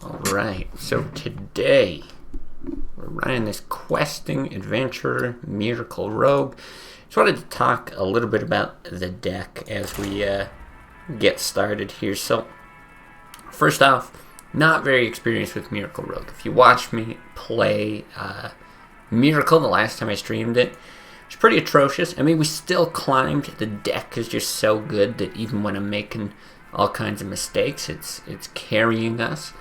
Alright, so today we're running this questing adventurer miracle rogue. Just wanted to talk a little bit about the deck as we get started here. So first off, not very experienced with miracle rogue. If you watched me play Miracle the last time I streamed it, it's pretty atrocious. I mean, we still climbed. The deck is just so good that even when I'm making all kinds of mistakes, it's carrying us.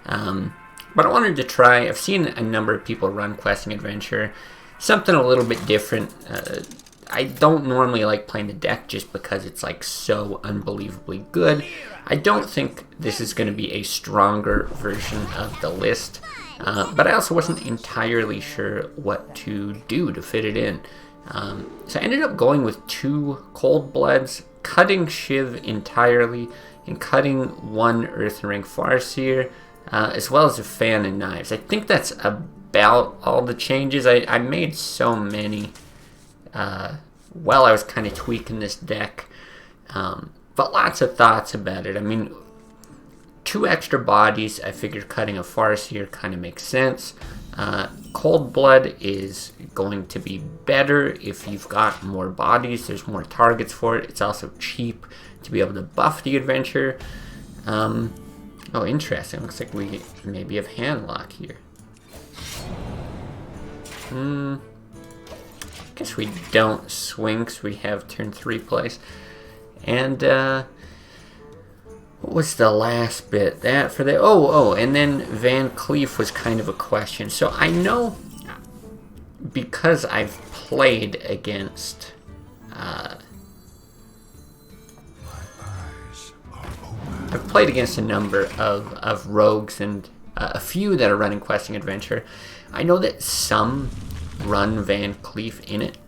But I wanted to try. I've seen a number of people run questing adventure, something a little bit different. I don't normally like playing the deck just because it's like so unbelievably good. I don't think this is going to be a stronger version of the list, but I also wasn't entirely sure what to do to fit it in. So I ended up going with 2 Cold Bloods, cutting Shiv entirely, and cutting 1 Earthen Ring Farseer, as well as a Fan and Knives. I think that's about all the changes. I made so many while I was kind of tweaking this deck, but lots of thoughts about it. I mean, 2 extra bodies, I figured cutting a Farseer kind of makes sense. Cold Blood is going to be better if you've got more bodies. There's more targets for it. It's also cheap to be able to buff the adventure. Oh, interesting. Looks like we maybe have handlock here. Guess we don't swing because we have turn 3 place. And what was the last bit? That for the and then Van Cleef was kind of a question. So I know because I've played against a number of rogues and a few that are running questing adventure. I know that some run Van Cleef in it,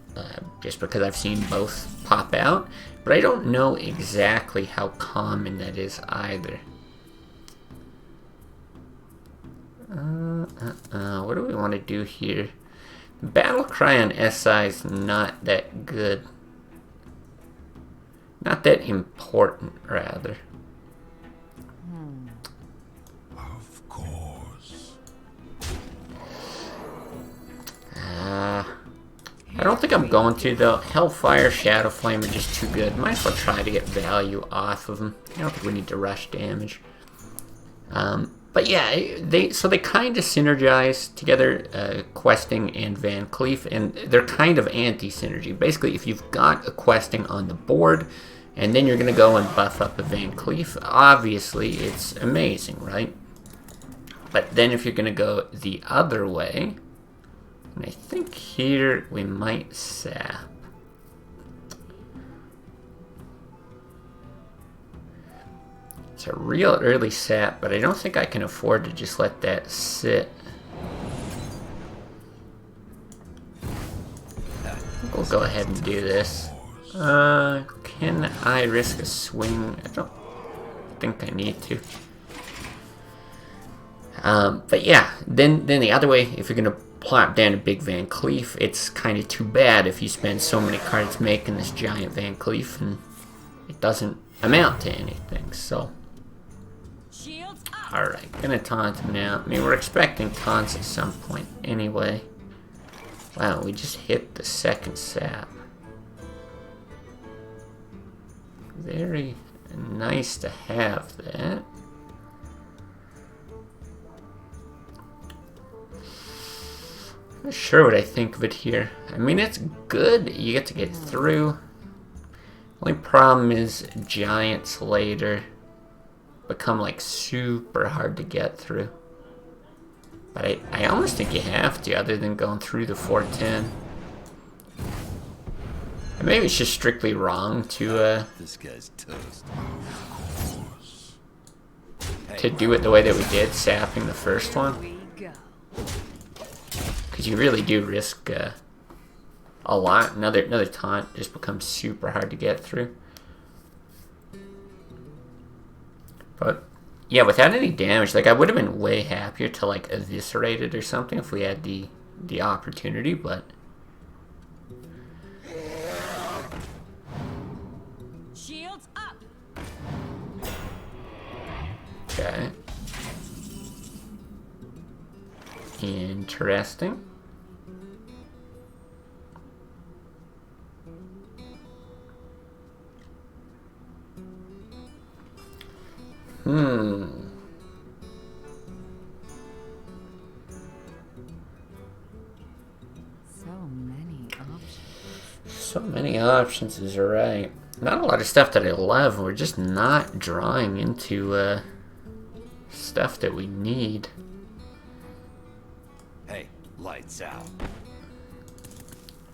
just because I've seen both pop out, but I don't know exactly how common that is either. What do we want to do here? Battle Cry on SI is not that good. Not that important, rather. Of course. I don't think I'm going to, though. Hellfire, Shadow Flame are just too good. Might as well try to get value off of them. I don't think we need to rush damage. But yeah, they kind of synergize together, questing and Van Cleef, and they're kind of anti-synergy. Basically, if you've got a questing on the board, and then you're going to go and buff up a Van Cleef, obviously it's amazing, right? But then if you're going to go the other way, and I think here we might sap. It's a real early sap, but I don't think I can afford to just let that sit. We'll go ahead and do this. Can I risk a swing? I don't think I need to. But yeah, then the other way, if you're going to plop down a big Van Cleef, it's kind of too bad if you spend so many cards making this giant Van Cleef and it doesn't amount to anything, so. Alright, gonna taunt him now. I mean, we're expecting taunts at some point anyway. Wow, we just hit the second sap. Very nice to have that. Not sure what I think of it here. I mean, it's good. You get to get through. Only problem is giants later become like super hard to get through. But I almost think you have to, other than going through the 410. And maybe it's just strictly wrong to This guy's toast. to do it the way that we did, sapping the first one. Because you really do risk a lot. Another taunt just becomes super hard to get through. But yeah, without any damage, like I would have been way happier to like eviscerate it or something if we had the opportunity, but shields up. okay. Interesting. So many options is right. Not a lot of stuff that I love. We're just not drawing into stuff that we need. Hey, lights out.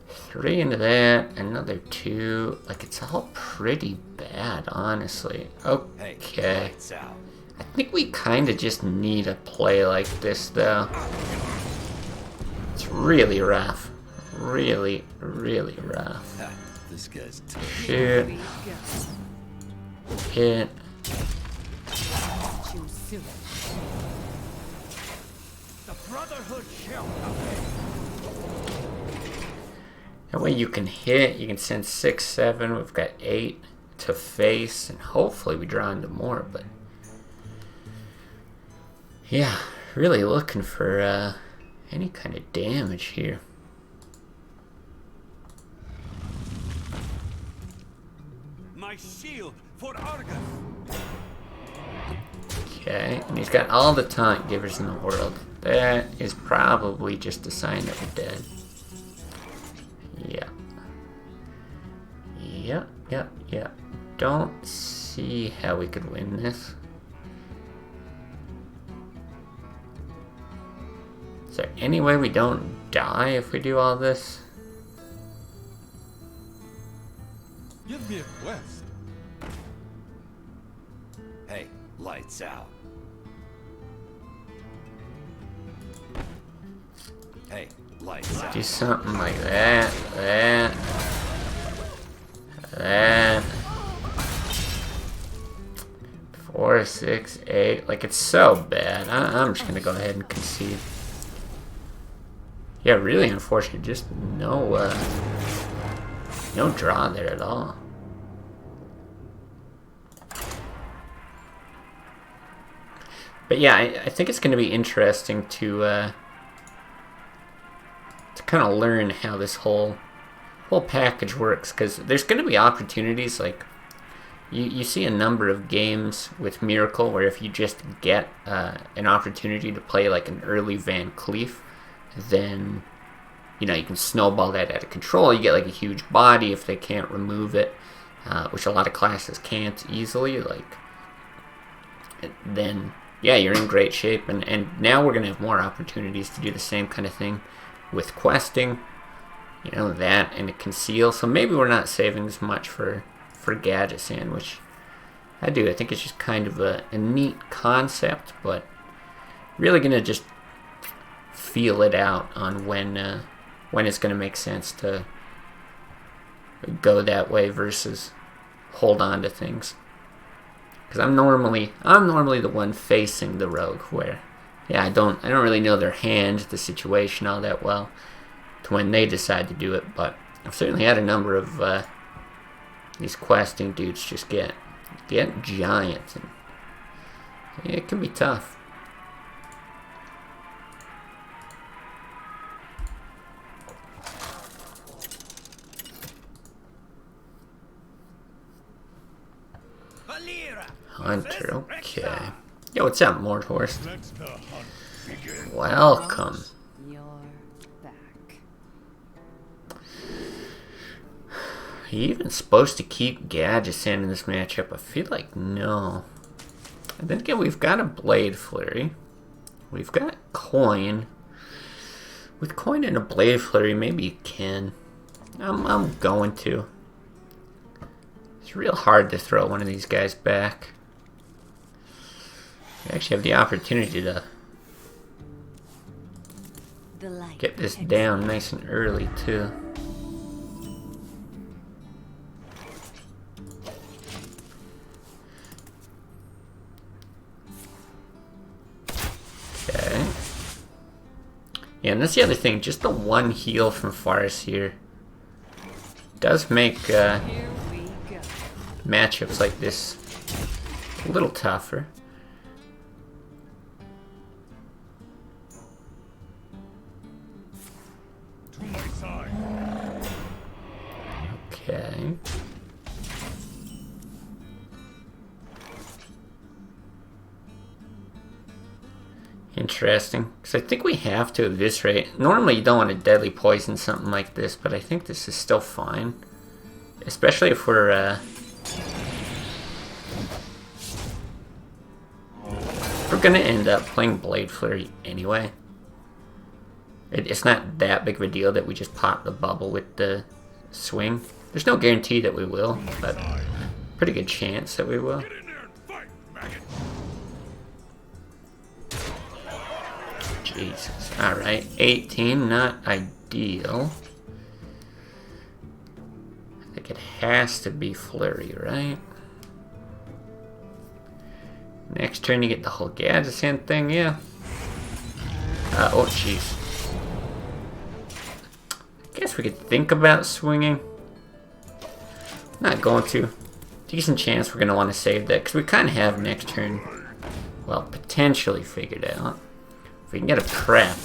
3 into that, another 2. Like, it's all pretty bad, honestly. Okay. Hey, lights out. I think we kind of just need a play like this, though. It's really rough. Really, really rough. Ha, this guy's tough. Shoot. Hit. The Brotherhood shall That way you can hit, you can send 6, 7, we've got 8 to face, and hopefully we draw into more, but... yeah, really looking for any kind of damage here. My shield for Argus. Okay, and he's got all the taunt givers in the world. That is probably just a sign that we're dead. Yeah. Yeah. Don't see how we could win this. Is there any way we don't die if we do all this? Give me a quest. Hey, lights out. Hey, lights out. Do something like that. 4, 6, 8. Like, it's so bad. I'm just gonna go ahead and concede. Yeah, really unfortunate. Just no draw there at all. But yeah, I think it's going to be interesting to kind of learn how this whole package works, because there's going to be opportunities. Like you see a number of games with Miracle where if you just get an opportunity to play like an early Van Cleef, then you can snowball that out of control. You get like a huge body if they can't remove it, which a lot of classes can't easily. Like then yeah, you're in great shape, and now we're gonna have more opportunities to do the same kind of thing with questing. That and a conceal. So maybe we're not saving as much for Gadget Sand, which I do. I think it's just kind of a neat concept, but really gonna just feel it out on when it's gonna make sense to go that way versus hold on to things. Because I'm normally the one facing the rogue, where I don't really know their hand, the situation all that well to when they decide to do it. But I've certainly had a number of these questing dudes just get giant, and it can be tough. Hunter, okay. Yo, what's up, Mordhorst? Welcome. You're back. Are you even supposed to keep Gadgesan in this matchup? I feel like no. And then again, we've got a Blade Flurry. We've got Coin. With Coin and a Blade Flurry, maybe you can. I'm going to. It's real hard to throw one of these guys back. You actually have the opportunity to get this down nice and early, too. Okay. Yeah, and that's the other thing. Just the one heal from Faris here does make matchups like this a little tougher. Interesting. Because I think we have to eviscerate. Normally you don't want to deadly poison something like this, but I think this is still fine. Especially if we're gonna end up playing Blade Flurry anyway. It's not that big of a deal that we just pop the bubble with the swing. There's no guarantee that we will, but pretty good chance that we will. Get in there and fight, maggot. Jesus. Alright, 18, not ideal. I think it has to be Flurry, right? Next turn you get the whole Gadgetzan thing, yeah. Oh, jeez. I guess we could think about swinging. Not going to. Decent chance we're going to want to save that, because we kind of have next turn, well, potentially figured out. If we can get a prep,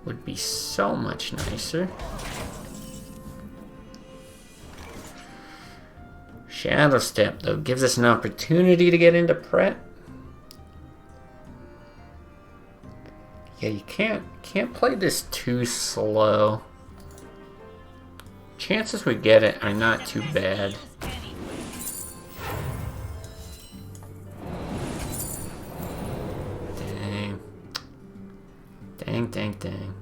would be so much nicer. Shadow Step, though, gives us an opportunity to get into prep. Yeah, you can't play this too slow. Chances we get it are not too bad. Dang. Dang, dang, dang.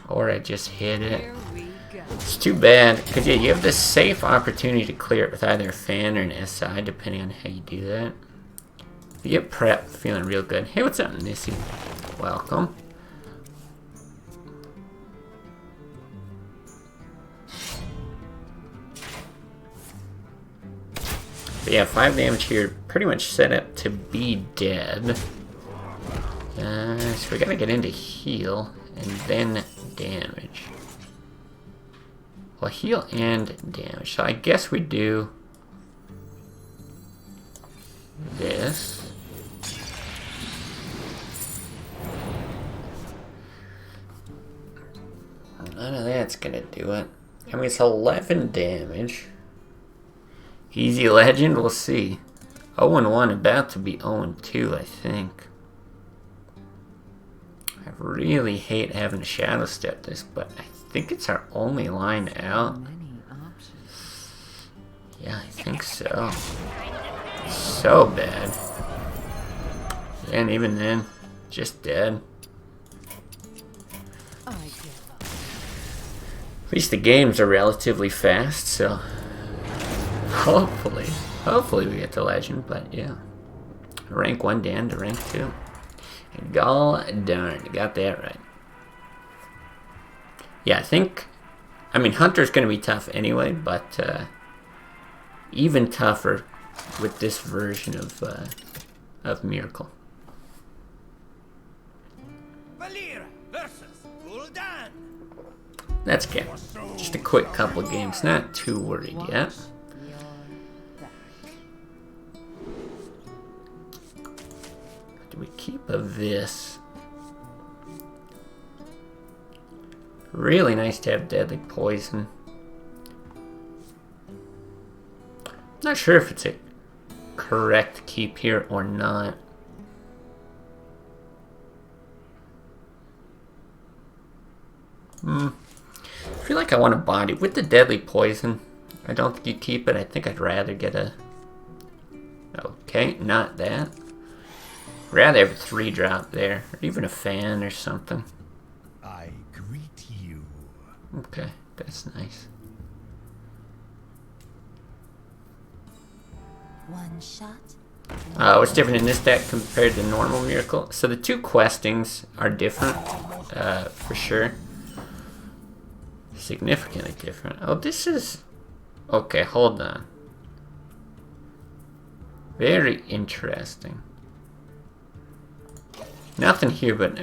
Or I just hit it. Here we go. It's too bad, because yeah, you have this safe opportunity to clear it with either a fan or an SI, depending on how you do that. If you get prep, feeling real good. Hey, what's up, Missy? Welcome. But yeah, 5 damage here, pretty much set up to be dead. So we gotta get into heal, and then damage. Well, heal and damage. So I guess we do this. None of that's gonna do it. I mean, it's 11 damage. Easy legend, we'll see. 0-1, about to be 0-2, I think. I really hate having to Shadow Step this, but I think it's our only line out. Many options. Yeah, I think so. So bad. And even then, just dead. I give up. At least the games are relatively fast, so hopefully we get to legend, but yeah. Rank 1 down to rank 2. And gall darn, got that right. Yeah, I mean, Hunter's gonna be tough anyway, but even tougher with this version of Miracle. Valir versus Gul'dan. That's good. Just a quick couple of games, not too worried yet. Your back. Do we keep a this? Really nice to have Deadly Poison. Not sure if it's a correct keep here or not. I feel like I want a body. With the Deadly Poison, I don't think you keep it. I think I'd rather get a... Okay, not that. Rather have a 3-drop there. Or even a fan or something. I greet you. Okay, that's nice. One shot. What's different in this deck compared to normal Miracle? So the 2 questings are different, for sure. Significantly different. Oh, this is... Okay, hold on. Very interesting. Nothing here, but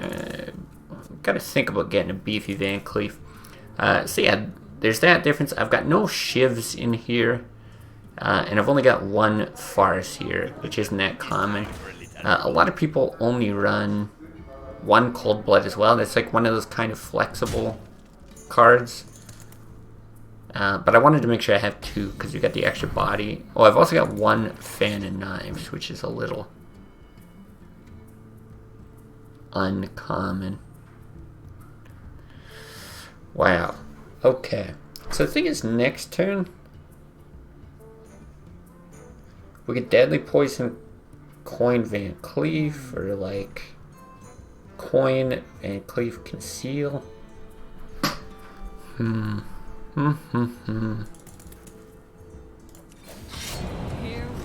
gotta think about getting a beefy Van Cleef. So yeah, there's that difference. I've got no shivs in here. And I've only got 1 farce here, which isn't that common. A lot of people only run 1 Cold Blood as well. That's like one of those kind of flexible cards. But I wanted to make sure I have 2 because you got the extra body. Oh, I've also got 1 fan and knives, which is a little uncommon. Wow. Okay. So the thing is, next turn, we get Deadly Poison, Coin Van Cleef, or like Coin Van Cleef Conceal. Here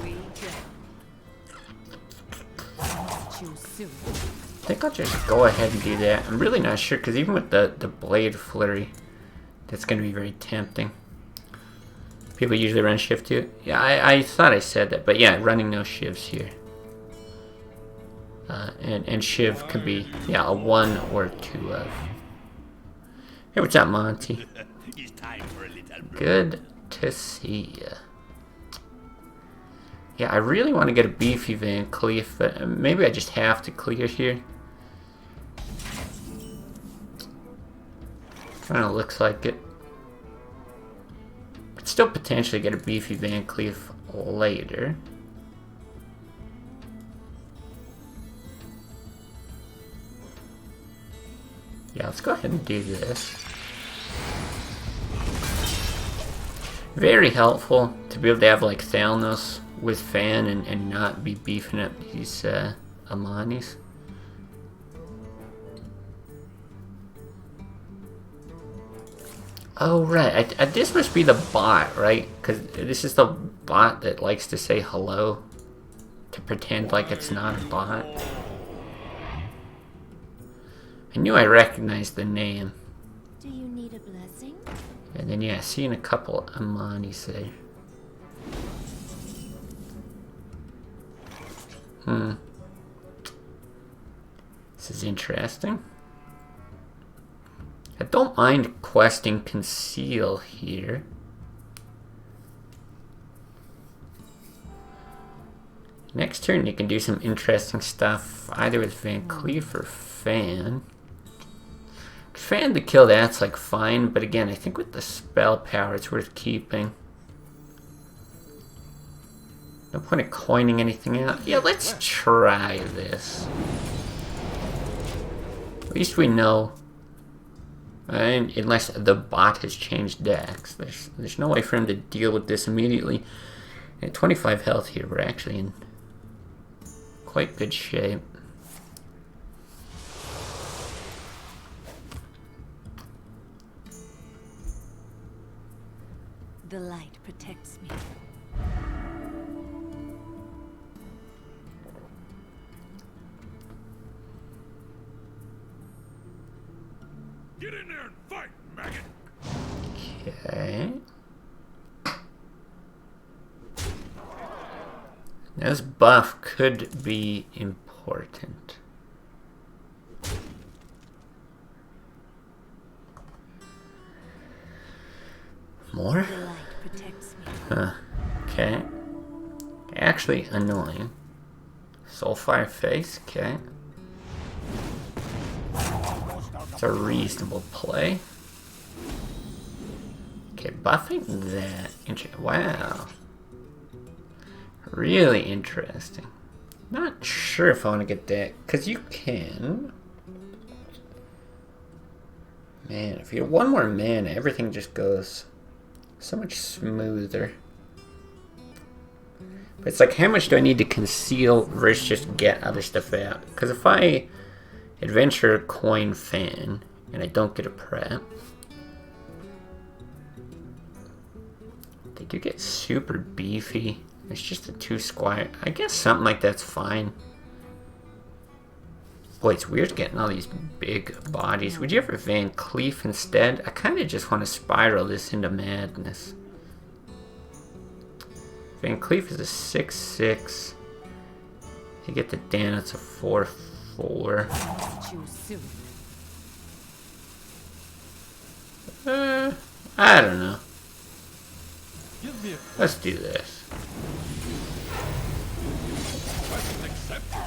we go. Too soon. I think I'll just go ahead and do that. I'm really not sure, because even with the Blade Flurry, that's going to be very tempting. People usually run Shiv too. Yeah, I thought I said that, but yeah, running no Shivs here. And Shiv could be, yeah, a 1 or 2 of. Hey, what's up, Monty? It's time for a little break. Good to see ya. Yeah, I really want to get a beefy Van Cleef, but maybe I just have to clear here. Kind of looks like it. Could still potentially get a beefy Van Cleef later. Yeah, let's go ahead and do this. Very helpful to be able to have like Thalnos with Fan and not be beefing up these Amanis. Oh right, this must be the bot, right? Because this is the bot that likes to say hello to pretend like it's not a bot. I knew I recognized the name. Do you need a blessing? And then yeah, seeing a couple Amanis there. This is interesting. I don't mind questing Conceal here. Next turn you can do some interesting stuff either with Van Cleef or Fan. Fan to kill that's like fine, but again I think with the spell power it's worth keeping. No point of coining anything out. Yeah, let's try this. At least we know. And unless the bot has changed decks, there's no way for him to deal with this immediately. At 25 health here, we're actually in quite good shape. The light protects me. Get in there and fight, maggot! Okay. This buff could be important. More? The light protects me. Huh. Okay. Actually annoying. Soulfire face, okay. It's a reasonable play. Okay, buffing that. Wow. Really interesting. Not sure if I want to get that, because you can. Man, if you have 1 more mana, everything just goes so much smoother. But it's like, how much do I need to conceal versus just get other stuff out? Because if I adventure coin Fan and I don't get a prep, they do get super beefy. It's just a 2 squire. I guess something like that's fine. Boy, it's weird getting all these big bodies. Would you ever Van Cleef instead? I kind of just want to spiral this into madness. Van Cleef is a 6/6. You get the Dan, it's a 4/4. Too soon. I don't know. Give me a Let's do this. question accepted.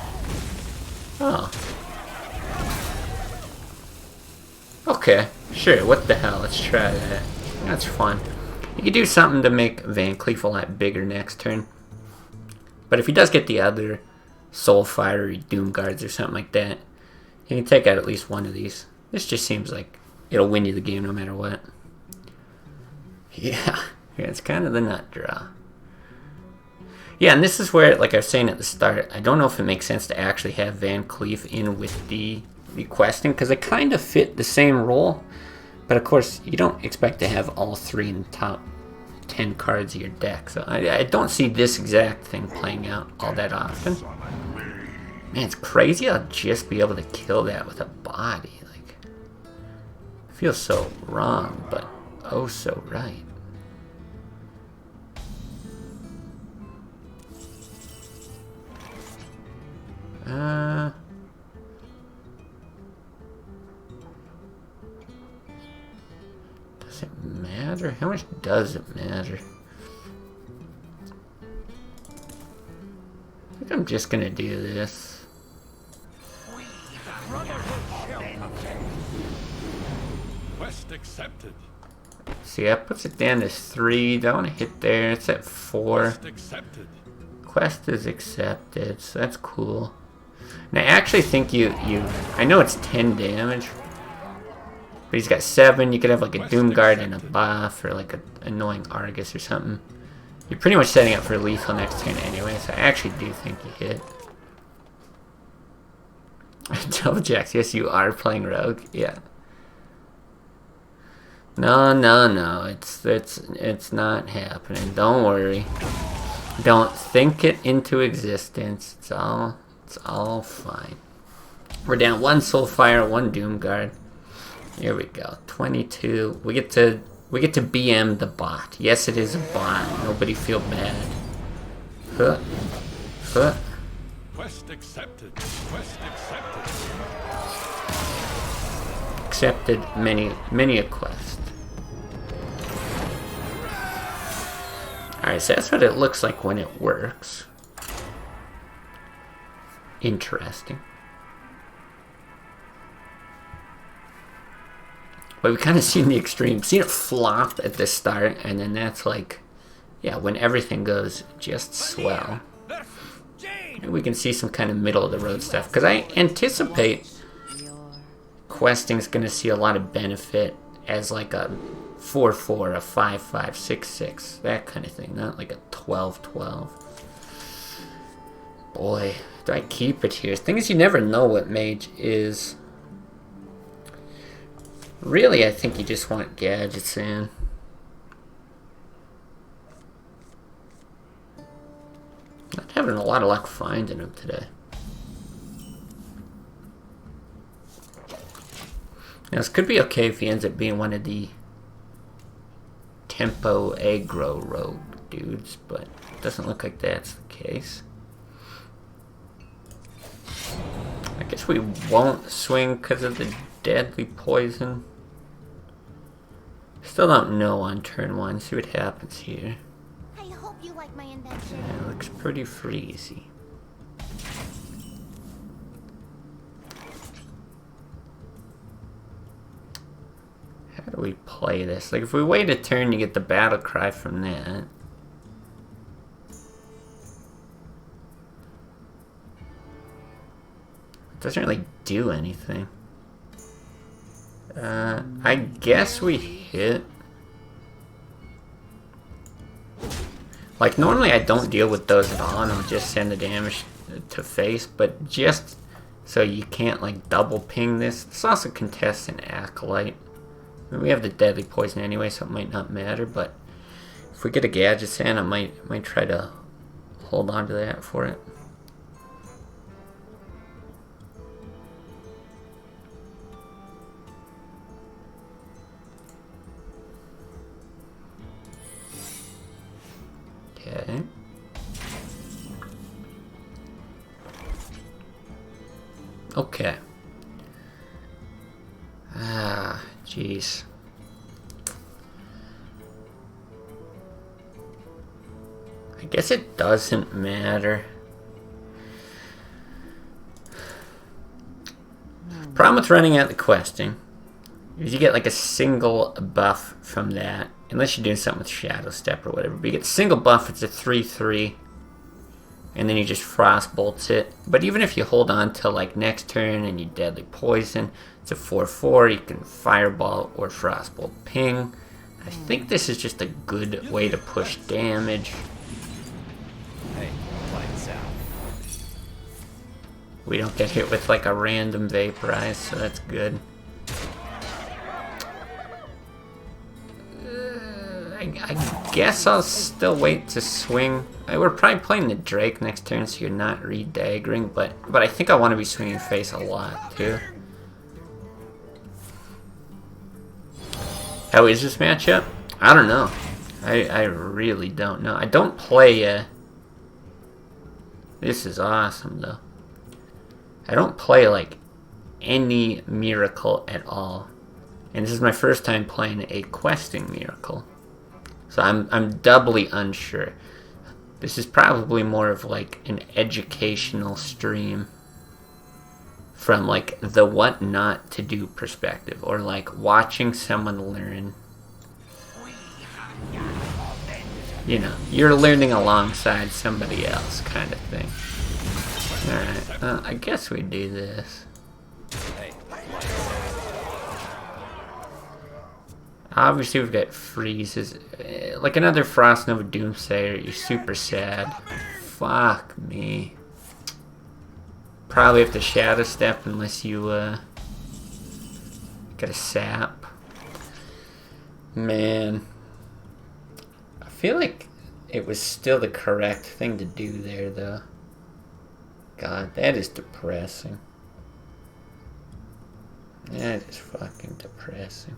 Oh. Okay, sure, what the hell, let's try that. That's fun. You could do something to make Van Cleef a lot bigger next turn. But if he does get the other Soulfire or Doom Guards or something like that, he can take out at least one of these. This just seems like it'll win you the game no matter what. Yeah, it's kind of the nut draw. Yeah, and this is where, like I was saying at the start, I don't know if it makes sense to actually have Van Cleef in with the questing, because they kind of fit the same role. But of course, you don't expect to have all three in the top 10 cards of your deck. So I don't see this exact thing playing out all that often. Man, it's crazy I'll just be able to kill that with a body. Like, feels so wrong, but oh so right. Does it matter? How much does it matter? I think I'm just gonna do this. Quest accepted. See, that puts it down to 3. Don't want to hit there. It's at 4. Quest accepted. Quest is accepted, so that's cool. And I actually think I know it's 10 damage, but he's got 7. You could have like a Doom Guard and a buff, or like an annoying Argus or something. You're pretty much setting up for lethal next turn anyway, so I actually do think you hit. Double Jacks, yes you are playing Rogue, yeah. No, it's not happening. Don't worry. Don't think it into existence. It's all fine. We're down 1 Soulfire, 1 Doom Guard. Here we go. 22. We get to BM the bot. Yes, it is a bot. Nobody feel bad. Huh. Quest accepted. Quest accepted. Accepted many a quest. Alright, so that's what it looks like when it works. Interesting. But we've kind of seen the extreme. Seen it flop at the start, and then that's like, yeah, when everything goes just swell. And we can see some kind of middle of the road stuff. Because I anticipate questing's going to see a lot of benefit as like a 4-4, a 5-5, 6-6, that kind of thing. Not like a 12-12. Boy, do I keep it here? The thing is, you never know what mage is. Really, I think you just want gadgets in. Not having a lot of luck finding them today. Now, this could be okay if he ends up being one of the tempo aggro rogue dudes, but it doesn't look like that's the case. I guess we won't swing because of the deadly poison. Still don't know on turn 1. See what happens here. I hope you like my invention. Yeah, it looks pretty freezy. How do we play this? Like, if we wait a turn, you get the battle cry from that. It doesn't really do anything. I guess we hit. Like, normally I don't deal with those at all, and I'll just send the damage to face, but just so you can't, like, double ping this. This also contests an Acolyte. I mean, we have the deadly poison anyway, so it might not matter, but if we get a gadget in, I might try to hold on to that for it. Okay. Okay. Ah, jeez. I guess it doesn't matter. Problem with running out the questing is you get like a single buff from that, unless you're doing something with Shadow Step or whatever. But you get single buff, it's a 3/3. And then you just Frost Bolts it. But even if you hold on till like next turn and you Deadly Poison, it's a 4/4. You can Fireball or Frostbolt ping. I think this is just a good way to push damage. Hey, lights out. We don't get hit with like a random Vaporize, so that's good. I guess I'll still wait to swing. We're probably playing the Drake next turn, so you're not re-daggering, but I think I want to be swinging face a lot too. How is this matchup? I don't know. I really don't know. I don't play. This is awesome though. I don't play like any Miracle at all, and this is my first time playing a questing Miracle. So I'm doubly unsure. This is probably more of like an educational stream from like the what not to do perspective, or like watching someone learn. You know, you're learning alongside somebody else kind of thing. Alright, I guess we do this. Hey, Obviously, we've got freezes. Like another Frost Nova Doomsayer, you're super sad. Fuck me. Probably have to Shadow Step unless you get a sap. Man. I feel like it was still the correct thing to do there, though. God, that is depressing. That is fucking depressing.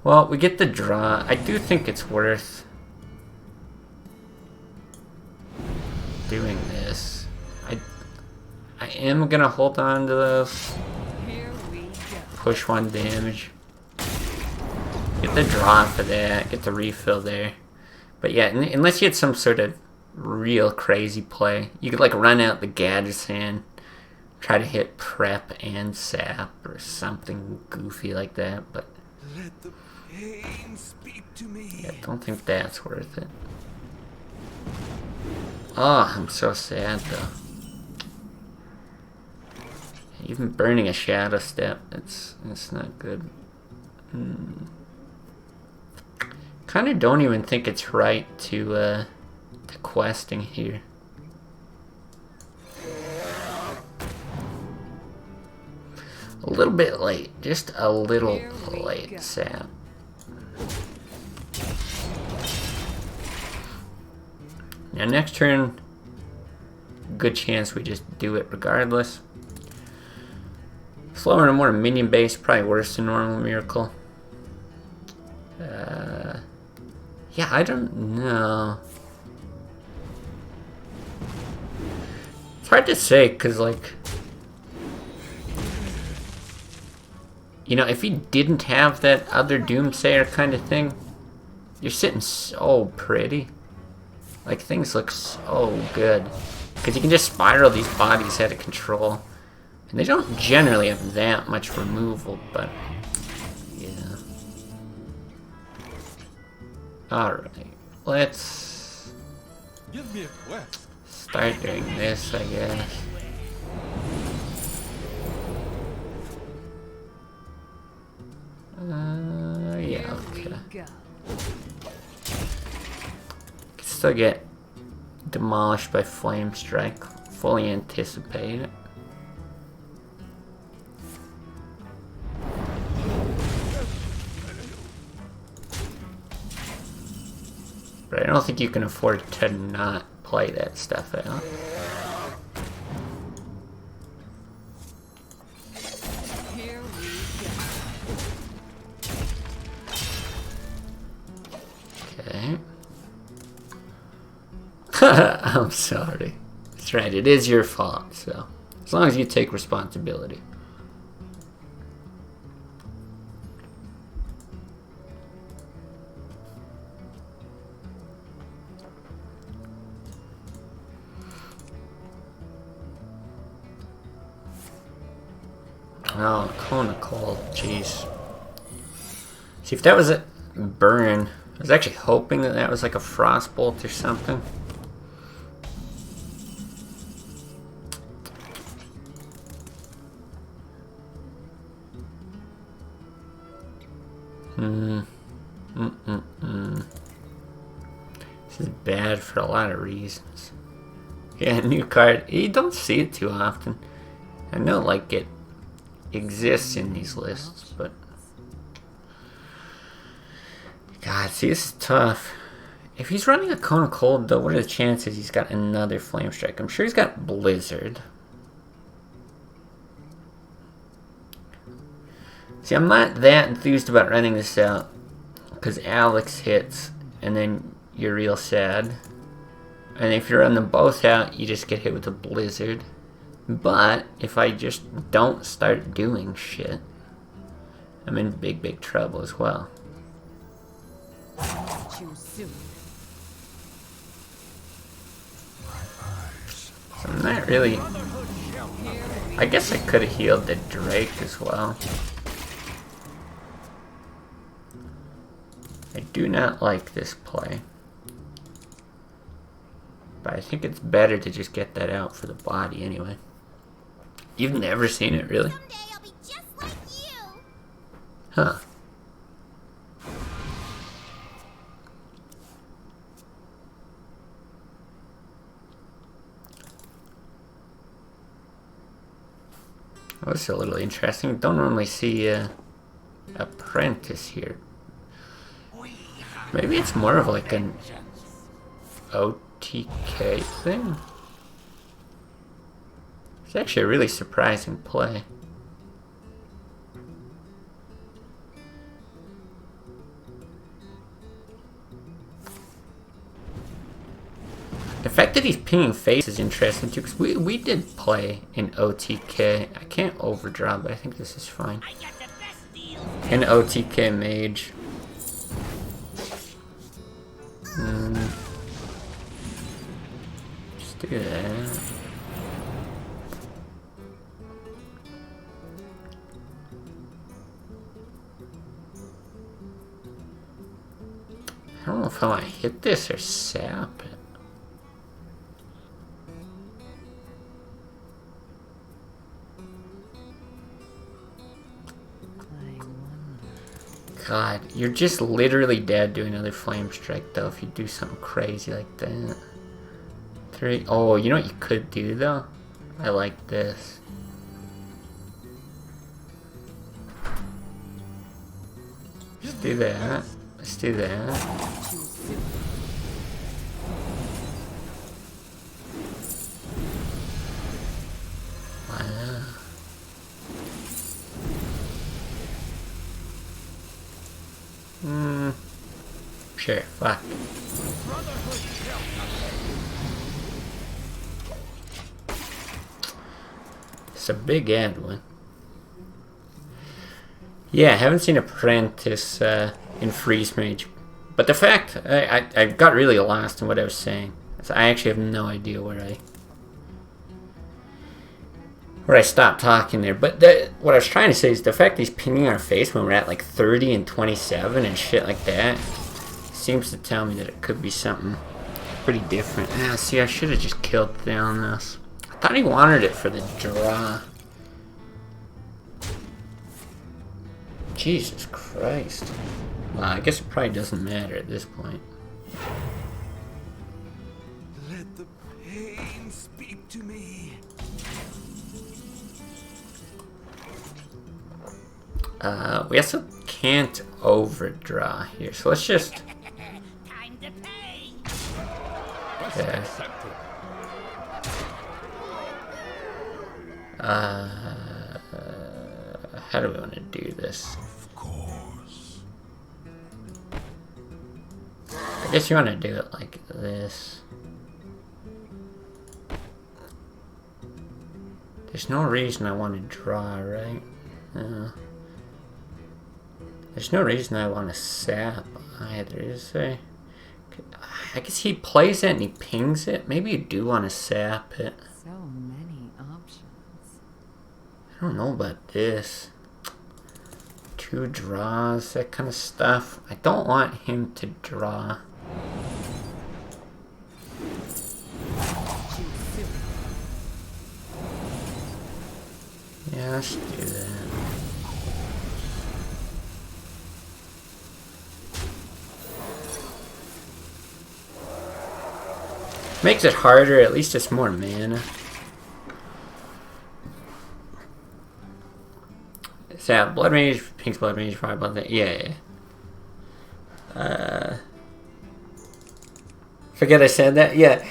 Well, we get the draw. I do think it's worth doing this. I am gonna hold on to those. Here we go. Push 1 damage. Get the draw for that. Get the refill there. But yeah, unless you had some sort of real crazy play, you could like run out the Gadgetzan, try to hit prep and sap or something goofy like that. But Let the pain speak to me. yeah, I don't think that's worth it. Oh, I'm so sad though. Even burning a Shadow Step, it's not good. Kind of don't even think it's right to questing here. A little bit late, just a little late, Sam. Now next turn, good chance we just do it regardless. Slower and more minion based, probably worse than normal Miracle. Yeah, I don't know. It's hard to say, because, like, you know, if he didn't have that other Doomsayer kind of thing, you're sitting so pretty. Like, things look so good. Because you can just spiral these bodies out of control. And they don't generally have that much removal, but yeah. Alright, let's Give me a quest. start doing this, I guess. Yeah, okay. Go. Can still get demolished by Flame Strike. Fully anticipate it. But I don't think you can afford to not play that stuff out. Here we go. Okay. I'm sorry. That's right, it is your fault, so as long as you take responsibility. Oh, Kona Cold, jeez. See, if that was burn. I was actually hoping that that was like a frost bolt or something. This is bad for a lot of reasons. Yeah, new card. You don't see it too often. I know, like, it exists in these lists, but... God, see, this is tough. If he's running a Cone of Cold, though, what are the chances he's got another Flame Strike? I'm sure he's got Blizzard. See, I'm not that enthused about running this out, because Alex hits, and then you're real sad. And if you run them both out, you just get hit with a Blizzard. But if I just don't start doing shit, I'm in big, big trouble as well. Too soon. So I'm not really... I guess I could have healed the Drake as well. I do not like this play. But I think it's better to just get that out for the body anyway. You've never seen it, really? Someday I'll be just like you. Huh. Well, this is a little interesting. Don't normally see Apprentice here. Maybe it's more of like an OTK thing. It's actually a really surprising play. The fact that he's pinging face is interesting too, because we did play in OTK. I can't overdraw, but I think this is fine. An OTK mage. Just do that. I don't know if I want to hit this or sap it. God, you're just literally dead to another Flame Strike, though, if you do something crazy like that. 3. Oh, you know what you could do, though? I like this. Let's do that. Let's do that. Wow. Sure, fuck. It's a big ad one. Yeah, I haven't seen Apprentice in Freeze Mage. But the fact, I got really lost in what I was saying. So I actually have no idea where I stopped talking there. But what I was trying to say is the fact he's pinging our face when we're at like 30 and 27 and shit like that seems to tell me that it could be something pretty different. Ah, see, I should have just killed down this. I thought he wanted it for the draw. Jesus Christ. Well, I guess it probably doesn't matter at this point. Let the pain speak to me. We also can't overdraw here, so let's just... Time to pay. Okay. How do we want to do this? Of course. I guess you want to do it like this. There's no reason I want to draw, right? No. There's no reason I want to sap either, is there? I guess he plays it and he pings it. Maybe you do want to sap it. So many options. I don't know about this. 2 draws, that kind of stuff. I don't want him to draw. Yeah, let's do that. Makes it harder, at least it's more mana. Is that Blood Mage, Pink's Blood Mage, Fire Blood? Yeah. Forget I said that? Yeah.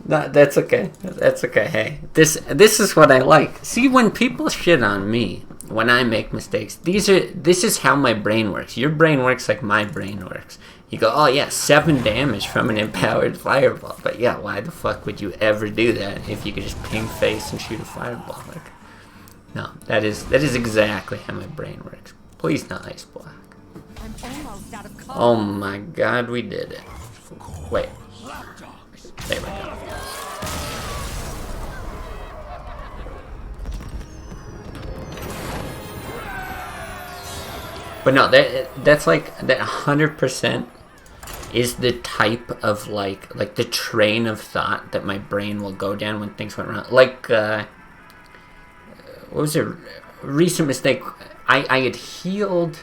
No, that's okay. That's okay. Hey, this is what I like. See, when people shit on me, when I make mistakes, this is how my brain works. Your brain works like my brain works. You go, oh yeah, 7 damage from an empowered fireball. But yeah, why the fuck would you ever do that if you could just ping face and shoot a fireball? Like, no, that is exactly how my brain works. Please not ice block. I'm almost out of cover. Oh my god, we did it. Wait. There we go. But no, that's like, that 100% is the type of like the train of thought that my brain will go down when things went wrong. Like, what was a recent mistake? I had healed,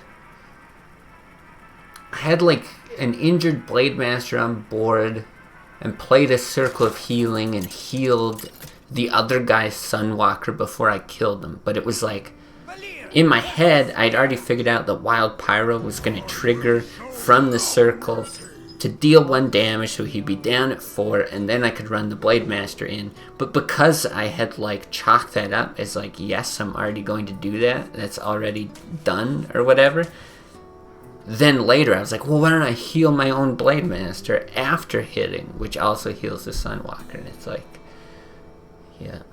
I had like an injured Blade Master on board and played a circle of healing and healed the other guy's Sunwalker before I killed him. But it was like, in my head, I'd already figured out that Wild Pyro was going to trigger from the circle to deal 1 damage, so he'd be down at 4, and then I could run the Blade Master in. But because I had like chalked that up as like, yes, I'm already going to do that, that's already done or whatever, then later I was like, well, why don't I heal my own Blade Master after hitting, which also heals the Sunwalker? And it's like, yeah.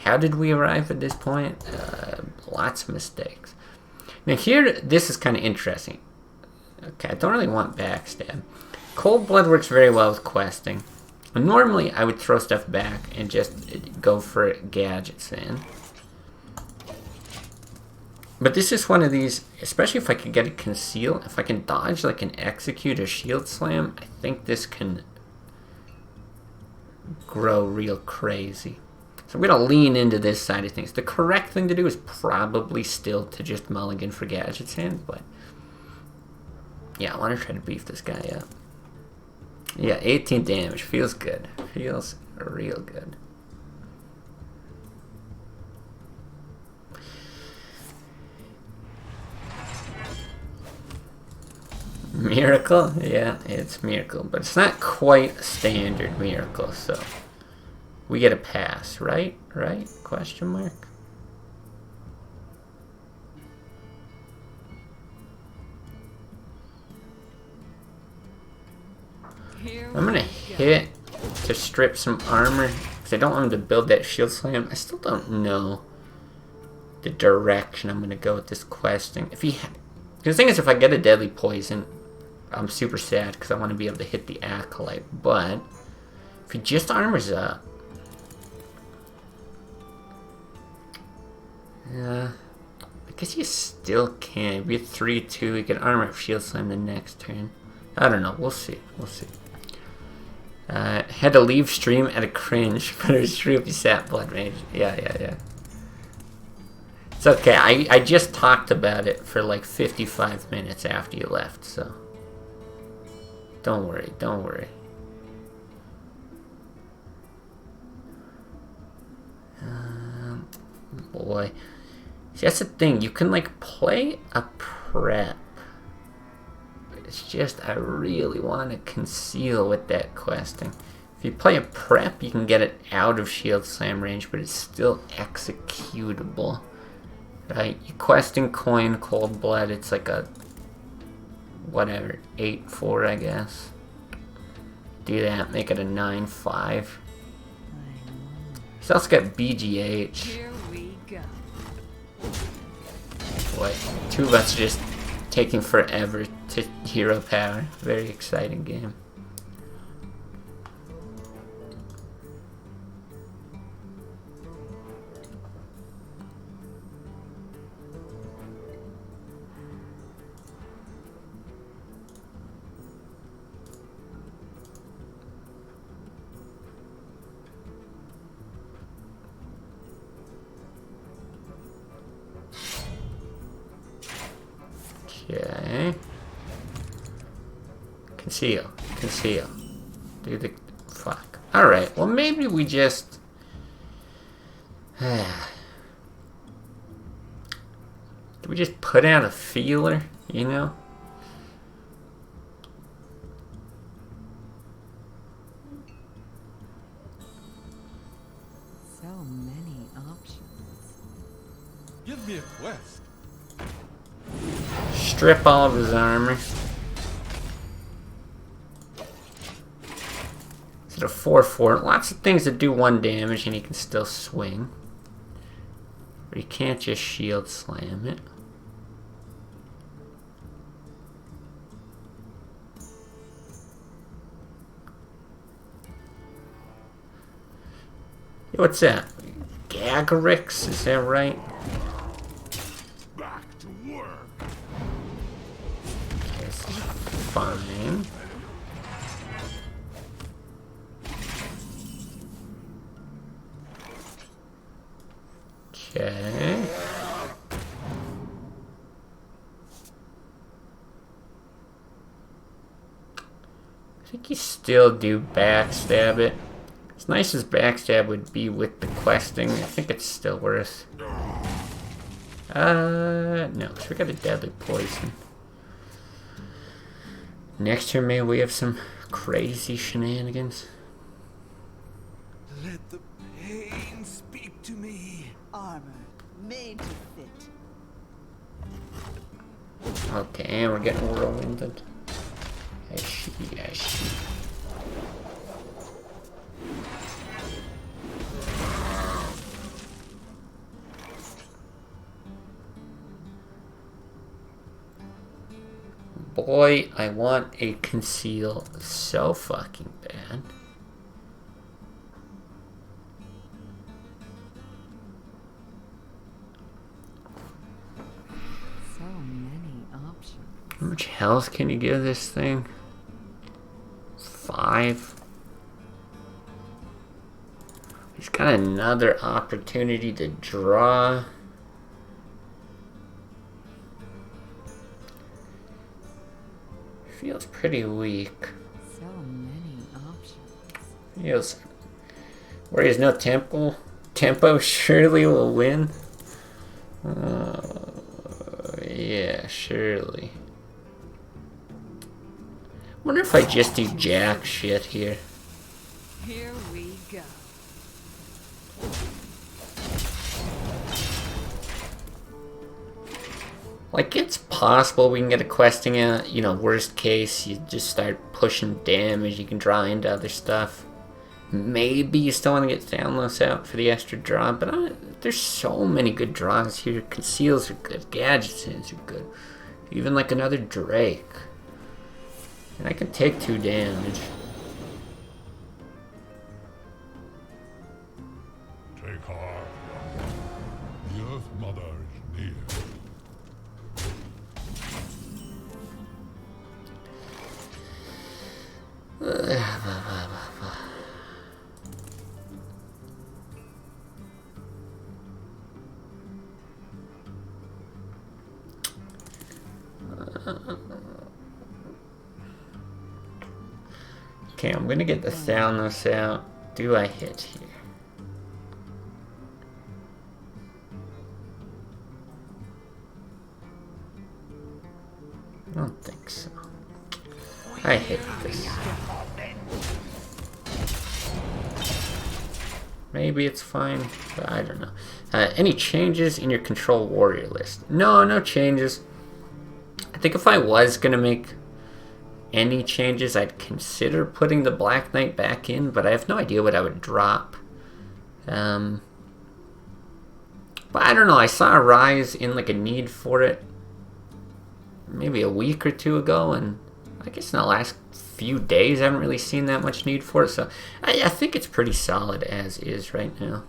How did we arrive at this point? Lots of mistakes. Now here, this is kind of interesting. Okay, I don't really want backstab. Cold Blood works very well with questing. Normally, I would throw stuff back and just go for gadgets in. But this is one of these, especially if I can get a conceal, if I can dodge like an execute or shield slam, I think this can grow real crazy. So I'm going to lean into this side of things. The correct thing to do is probably still to just mulligan for gadgets hand, but yeah, I want to try to beef this guy up. Yeah, 18 damage. Feels good. Feels real good. Miracle? Yeah, it's Miracle, but it's not quite a standard Miracle, so we get a pass, right? Right? Question mark? I'm gonna hit to strip some armor, because I don't want him to build that shield slam. I still don't know the direction I'm gonna go with this questing. If he, the thing is, if I get a deadly poison, I'm super sad because I want to be able to hit the acolyte. But if he just armors up, I guess you still can. Be a 3-2. You can armor up shield slam the next turn. I don't know. We'll see. We'll see. Had to leave stream at a cringe, but it was true if you sat Blood Mage. Yeah. It's okay. I just talked about it for like 55 minutes after you left, so don't worry. Don't worry. Boy. See, that's the thing. You can like play a prep. It's just I really want to conceal with that questing. If you play a prep, you can get it out of shield slam range, but it's still executable. Right? You questing coin, cold blood, it's like a whatever, 8-4 I guess. Do that, make it a 9-5. He's also got BGH. Here we go. Boy, 2 of us are just taking forever to hero power. Very exciting game. Okay. Conceal. Conceal. Do the... Fuck. Alright, well maybe we just... Do we just put out a feeler, you know? So many options. Give me a quest. Strip all of his armor. Is it a 4/4? Lots of things that do 1 damage and he can still swing. But he can't just shield slam it. What's that? Gagarix, is that right? Back to work. That's fine. Okay. I think you still do backstab it. As nice as backstab would be with the questing, I think it's still worth. No, so we got a deadly poison. Next turn, maybe we have some crazy shenanigans. Let the pain speak to me. Armor made to fit. Okay, and we're getting whirlwinded. Ashi. Boy, I want a conceal so fucking bad. So many options. How much health can you give this thing? 5. He's got another opportunity to draw. Feels pretty weak. So many options. Feels where he has no tempo surely will win. Yeah, surely. Wonder if I just do jack shit here. Here we go. Like, it's possible we can get a questing out. You know, worst case, you just start pushing damage. You can draw into other stuff. Maybe you still want to get Downloads out for the extra draw, but there's so many good draws here. Conceals are good. Gadgets are good. Even like another Drake. And I can take 2 damage. Take heart. The Earth Mother is near. Okay, I'm gonna get the Soundless out. Do I hit here? I don't think so. I hit this. Maybe it's fine, but I don't know. Any changes in your control warrior list? No, no changes. I think if I was gonna make any changes, I'd consider putting the Black Knight back in, but I have no idea what I would drop. But I don't know, I saw a rise in like a need for it maybe a week or 2 ago, and I guess in the last few days I haven't really seen that much need for it, so I think it's pretty solid as is right now.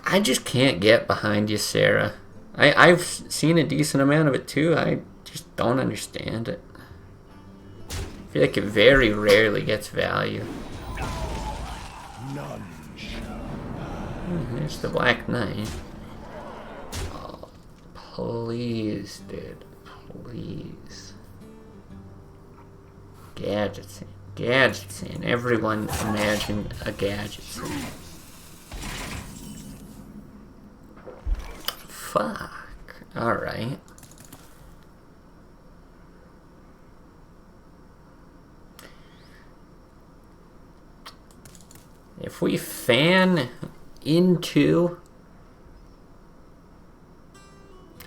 I just can't get behind you, Sarah. I've seen a decent amount of it too. I just don't understand it. I feel like it very rarely gets value. There's the Black Knight. Oh, Please, dude. Please. Gadget scene. Gadget scene. Everyone imagine a gadget scene. Fuck. Alright. If we fan into...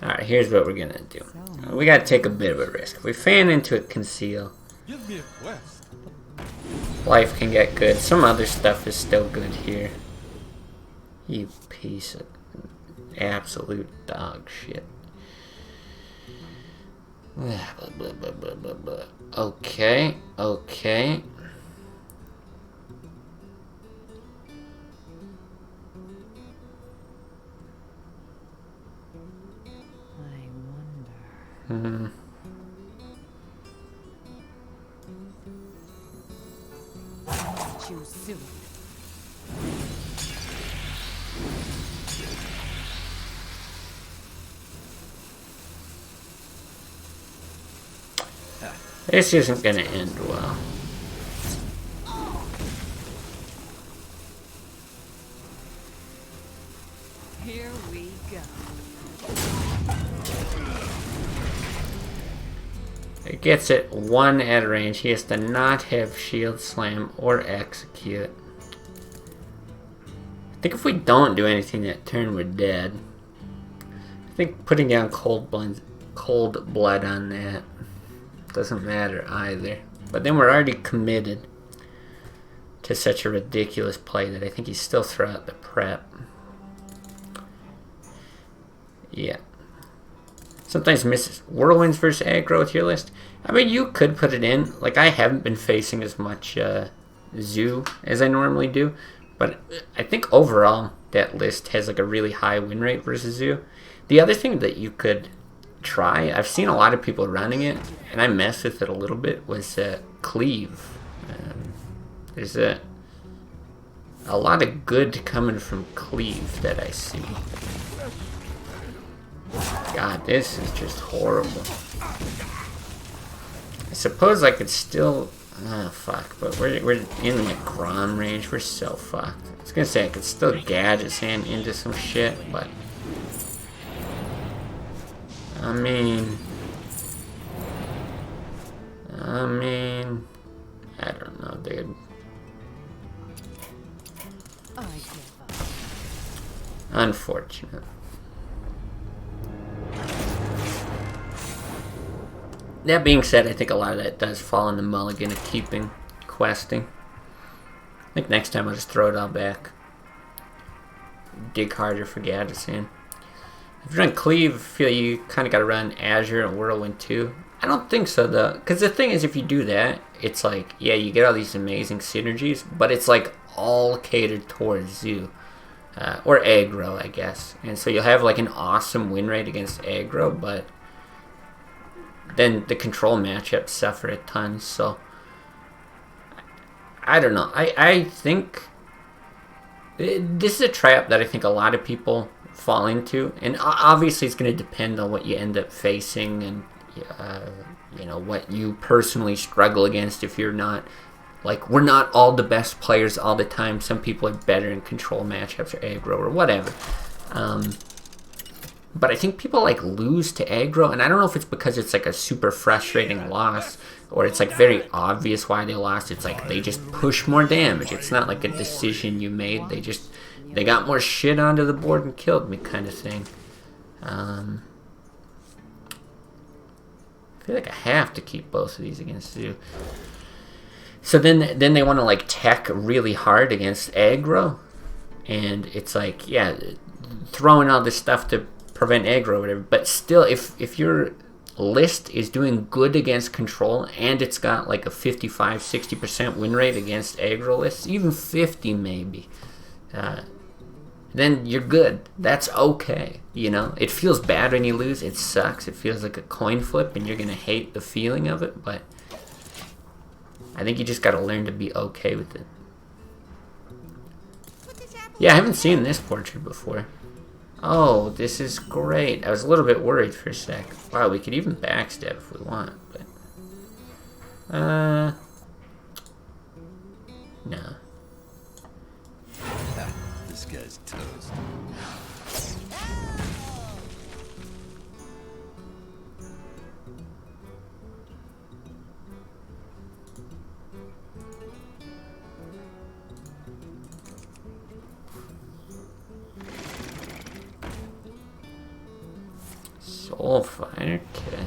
Alright, here's what we're gonna do. We gotta take a bit of a risk. If we fan into it, conceal. Give me a quest. Life can get good. Some other stuff is still good here. You piece of absolute dog shit. Blah, blah, blah, blah, blah, blah. Okay, okay. I wonder. Choose soon. This isn't gonna end well. Here we go. It gets it 1 at range. He has to not have shield slam or execute. I think if we don't do anything that turn, we're dead. I think putting down cold blood on that doesn't matter either. But then we're already committed to such a ridiculous play that I think he's still throw out the prep. Yeah. Sometimes misses. Whirlwinds versus aggro with your list. I mean, you could put it in. Like, I haven't been facing as much Zoo as I normally do. But I think overall, that list has like a really high win rate versus Zoo. The other thing that you could try, I've seen a lot of people running it, and I messed with it a little bit, was Cleave. There's a lot of good coming from Cleave that I see. God, this is just horrible. I suppose I could still... Ah, fuck, but we're in like Grom range. We're so fucked. I was gonna say I could still gadget hand into some shit, but... I mean, I don't know, dude. I give up. Unfortunate. That being said, I think a lot of that does fall in the mulligan of keeping questing. I think next time I'll just throw it all back. Dig harder for Gadgetzan. If you run Cleave, I feel you kind of got to run Azure and Whirlwind too. I don't think so though, because the thing is, if you do that, it's like, yeah, you get all these amazing synergies, but it's like all catered towards Zoo. Or aggro, I guess. And so you'll have like an awesome win rate against aggro, but then the control matchups suffer a ton, so I don't know. I think this is a trap that I think a lot of people fall into, and obviously it's going to depend on what you end up facing and you know, what you personally struggle against. If you're not, like, we're not all the best players all the time. Some people are better in control matchups or aggro or whatever. But I think people like lose to aggro, and I don't know if it's because it's like a super frustrating loss, or it's like very obvious why they lost. It's like they just push more damage. It's not like a decision you made. They got more shit onto the board and killed me, kind of thing. I feel like I have to keep both of these against you. So then they want to like tech really hard against aggro, and it's like, yeah, throwing all this stuff to prevent aggro or whatever, but still, if your list is doing good against control and it's got like a 55-60% win rate against aggro lists, even 50 maybe, then you're good. That's okay, you know? It feels bad when you lose. It sucks. It feels like a coin flip, and you're gonna hate the feeling of it, but I think you just gotta learn to be okay with it. Yeah, I haven't seen this portrait before. Oh, this is great. I was a little bit worried for a sec. Wow, we could even backstab if we want, but... No. This guy's toast. Soulfire, okay.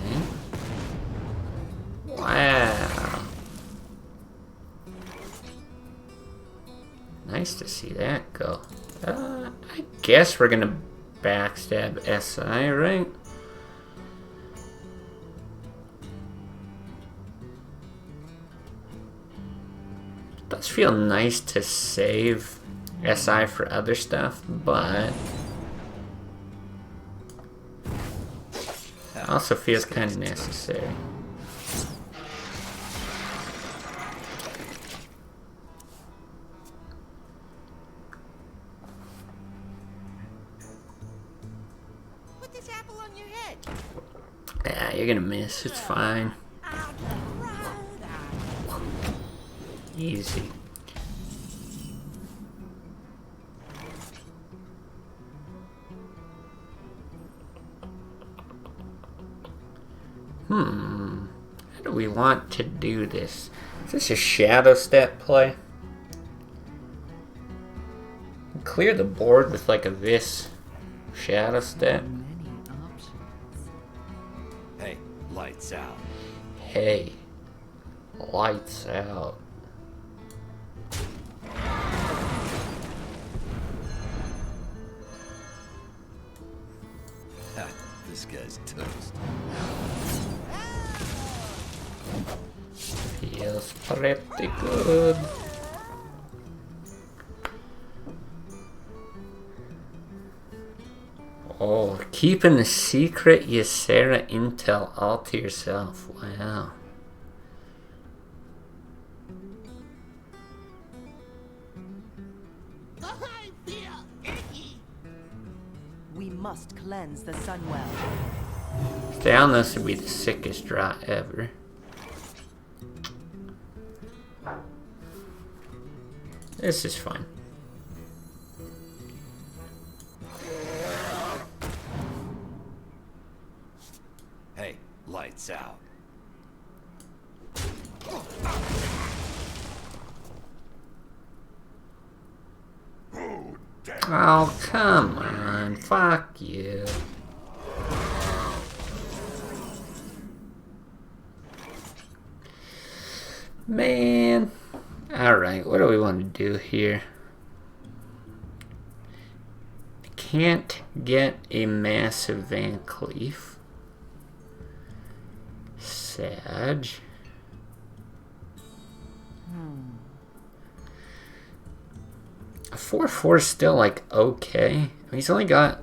Wow. Nice to see that go. I guess we're gonna backstab SI, right? It does feel nice to save SI for other stuff, but it also feels kind of necessary. Put this apple on your head. Yeah, you're gonna miss. It's fine. Easy. How do we want to do this? Is this a shadow step play? Clear the board with like a this shadow step. Many options. Hey, lights out. Hey, lights out. This guy's toast. Feels pretty good. Oh, keeping a secret Ysera intel all to yourself. Wow. I feel icky. We must cleanse the Sunwell. Down this would be the sickest draw ever. This is fun. Hey, lights out. Oh, come on. Fuck you. Man. Alright, what do we want to do here? Can't get a massive Van Cleef. Sad. A 4/4 is still like okay. He's only got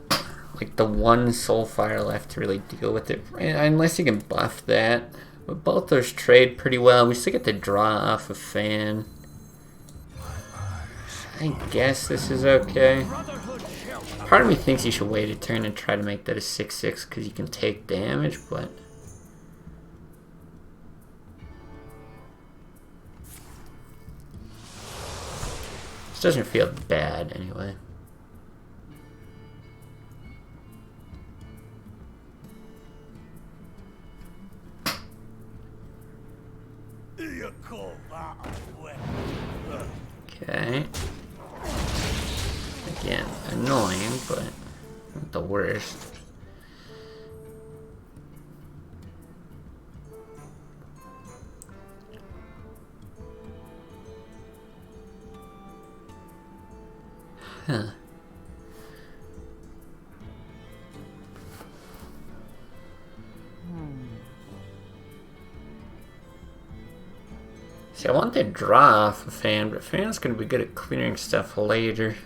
like the one Soulfire left to really deal with it. Unless you can buff that. But both those trade pretty well. We still get to draw off a fan. I guess this is okay. Part of me thinks you should wait a turn and try to make that a 6/6 because you can take damage, but this doesn't feel bad anyway. Okay. Again, annoying, but not the worst. Huh. See, I want to draw off a fan, but fan's gonna be good at clearing stuff later.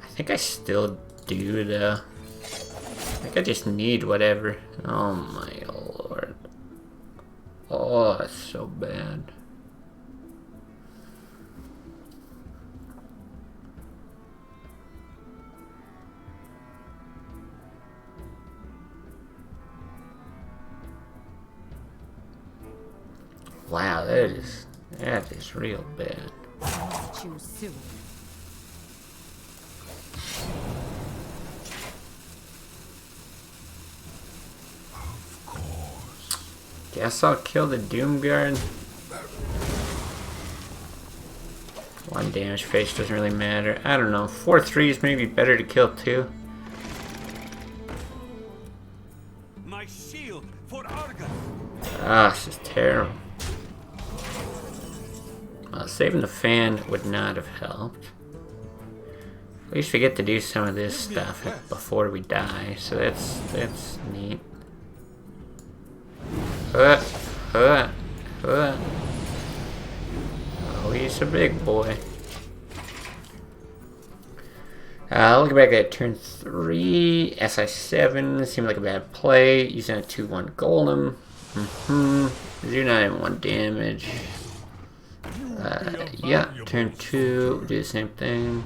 I think I still do though. I think I just need whatever. Oh my lord. Oh, that's so bad. Wow, that is real bad. I must choose soon. Guess I'll kill the Doomguard. 1 damage face doesn't really matter. I don't know. 4/3 is maybe better to kill 2. My shield for Argus. Ah, this is terrible. Saving the fan would not have helped. At least we get to do some of this stuff before we die, so that's neat. Oh, he's a big boy. Looking back at turn 3, SI7 seemed like a bad play. Using a 2/1 golem. Do not even 1 damage. Yeah, turn 2, do the same thing.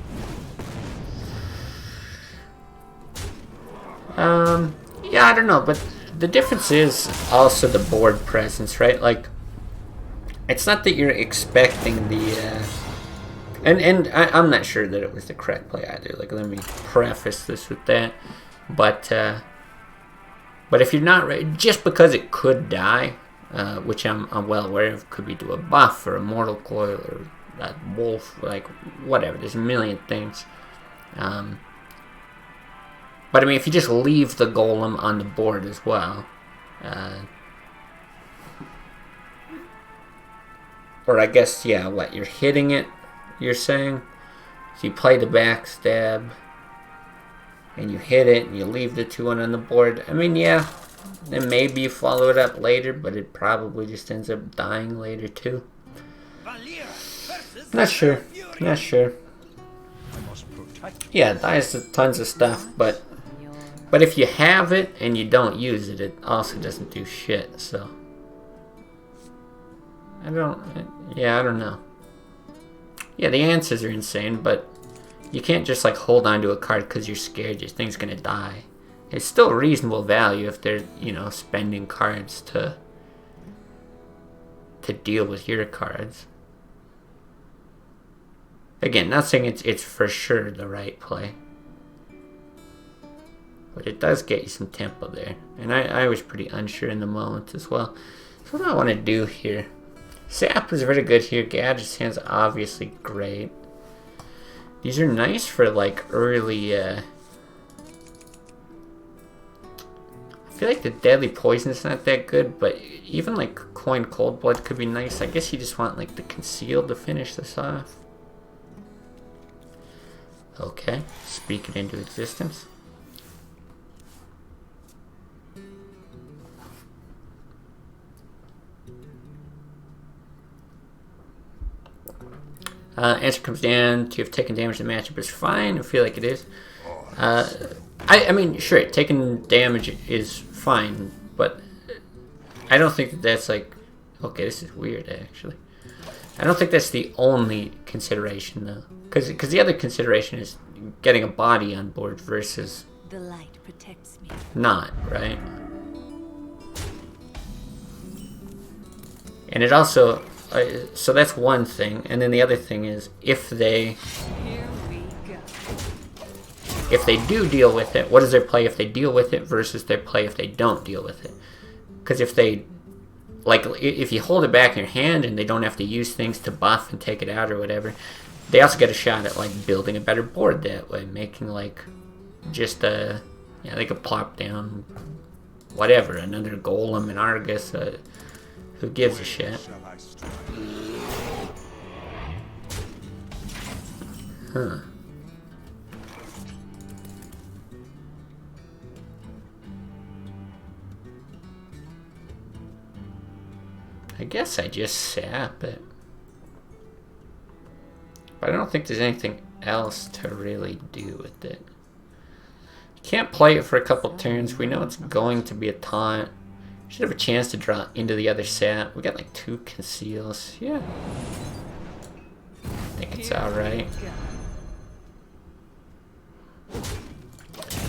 Yeah, I don't know, but the difference is also the board presence, right? Like, it's not that you're expecting the, and I'm not sure that it was the correct play either. Like, let me preface this with that. But if you're not right, just because it could die, which I'm well aware of, could be to a buff or a mortal coil or a wolf, like whatever. There's a million things. But I mean, if you just leave the golem on the board as well, or I guess, yeah, what, you're hitting it, you're saying? So you play the backstab, and you hit it, and you leave the 2/1 on the board. I mean, yeah, then maybe you follow it up later, but it probably just ends up dying later too. Not sure. Not sure. Yeah, it dies to tons of stuff, but if you have it and you don't use it, it also doesn't do shit, so. I don't know. Yeah, the answers are insane, but you can't just like hold on to a card because you're scared your thing's gonna die. It's still reasonable value if they're, you know, spending cards to deal with your cards. Again, not saying it's for sure the right play. But it does get you some tempo there. And I was pretty unsure in the moment as well. So what do I want to do here? Sap is very good here. Gadget's hand's obviously great. These are nice for like early... I feel like the Deadly Poison's not that good, but even like Coin Cold Blood could be nice. I guess you just want like the Conceal to finish this off. Okay, speak it into existence. Answer comes down to if taking damage in the matchup is fine. I feel like it is. I mean, sure, taking damage is fine, but I don't think that that's like... Okay, this is weird, actually. I don't think that's the only consideration, though. Because the other consideration is getting a body on board versus... The light protects me. Not, right? And it also... so that's one thing, and then the other thing is if they do deal with it, what is their play if they deal with it versus their play if they don't deal with it? Because if they, like, if you hold it back in your hand and they don't have to use things to buff and take it out or whatever, they also get a shot at like building a better board that way, making like just a, yeah, they could plop down whatever, another golem, an Argus, who gives a shit. Huh. I guess I just sap it. But I don't think there's anything else to really do with it. You can't play it for a couple turns. We know it's going to be a taunt. Should have a chance to draw into the other sap. We got like 2 conceals. Yeah. I think it's alright.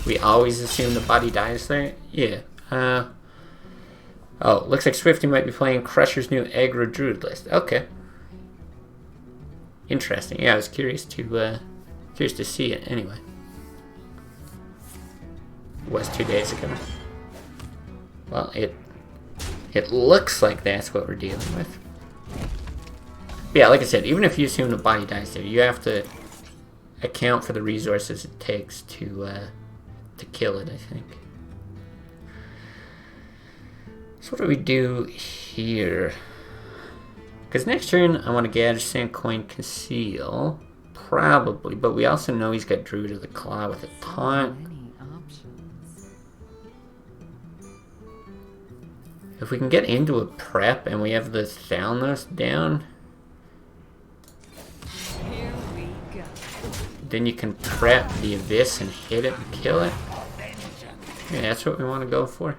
We always assume the body dies there? Yeah. Oh, looks like Swifty might be playing Crusher's new aggro druid list. Okay. Interesting. Yeah, I was curious to see it anyway. It was 2 days ago. Well, it looks like that's what we're dealing with. But yeah, like I said, even if you assume the body dies there, you have to account for the resources it takes to kill it, I think. So what do we do here? Because next turn, I want to gather sand coin conceal. Probably, but we also know he's got Druid of the Claw with a taunt. Many options. If we can get into a prep and we have the Thalnos down, Here we go. then you can prep the Abyss and hit it and kill it. Yeah, that's what we want to go for.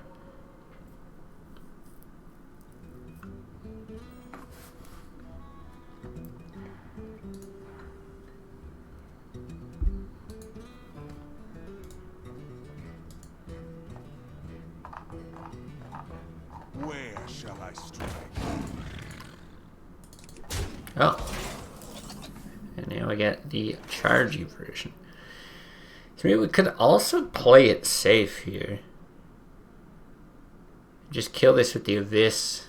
Where shall I strike? Oh. And now we got the chargey version. So maybe we could also play it safe here. Just kill this with the Abyss.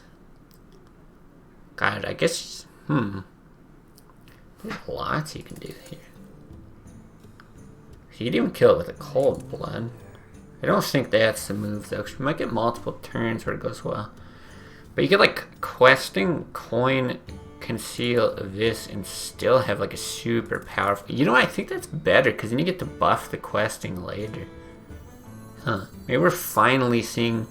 God, I guess... There's lots you can do here. So you'd even kill it with a cold blood. I don't think that's the move though, because we might get multiple turns where it goes well. But you get like questing, coin, conceal, Abyss, and still have like a super powerful... You know what? I think that's better, because then you get to buff the questing later. Huh. Maybe we're finally seeing...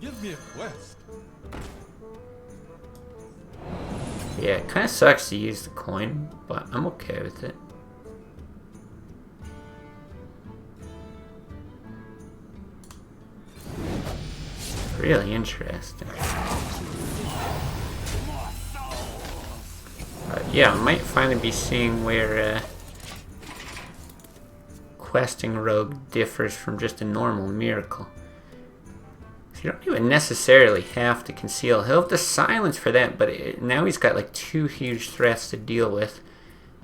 Give me a quest. Yeah, it kind of sucks to use the coin, but I'm okay with it. Really interesting. Yeah, I might finally be seeing where questing rogue differs from just a normal miracle. So you don't even necessarily have to conceal. He'll have the silence for that, but now he's got like 2 huge threats to deal with.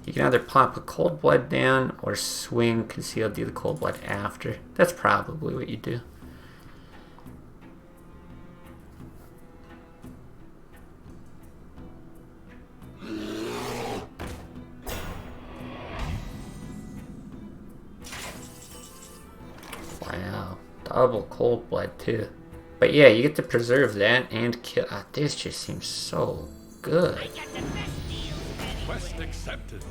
You can either plop a cold blood down or swing, conceal, do the cold blood after. That's probably what you do. Wow, double cold blood too. But yeah, you get to preserve that and kill. This just seems so good. Quest accepted.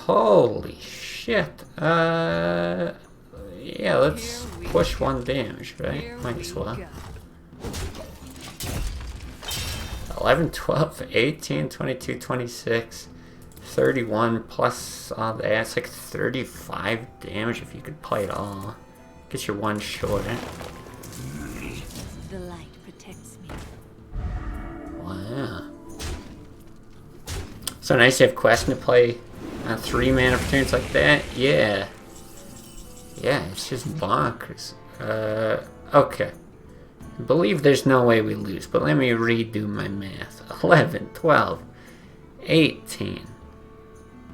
Holy shit. Yeah, let's push 1 damage, right? Might as well. 11, 12, 18, 22, 26, 31 plus all that. It's like 35 damage if you could play it all. Guess you're 1 short. The light protects me. Wow. So nice to have Question to play on 3 mana for turns like that. Yeah. Yeah, it's just bonkers. Okay. I believe there's no way we lose, but let me redo my math. 11, 12, 18,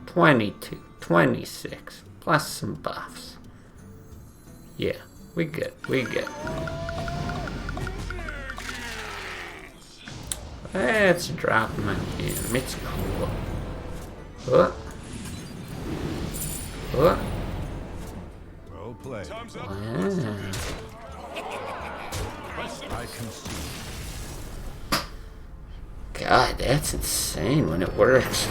22, 26, plus some buffs. Yeah, we good, we good. Let's drop my damn, it's cool. Oh. Oh. Well played. Time's up. Wow. I can see. God, that's insane when it works.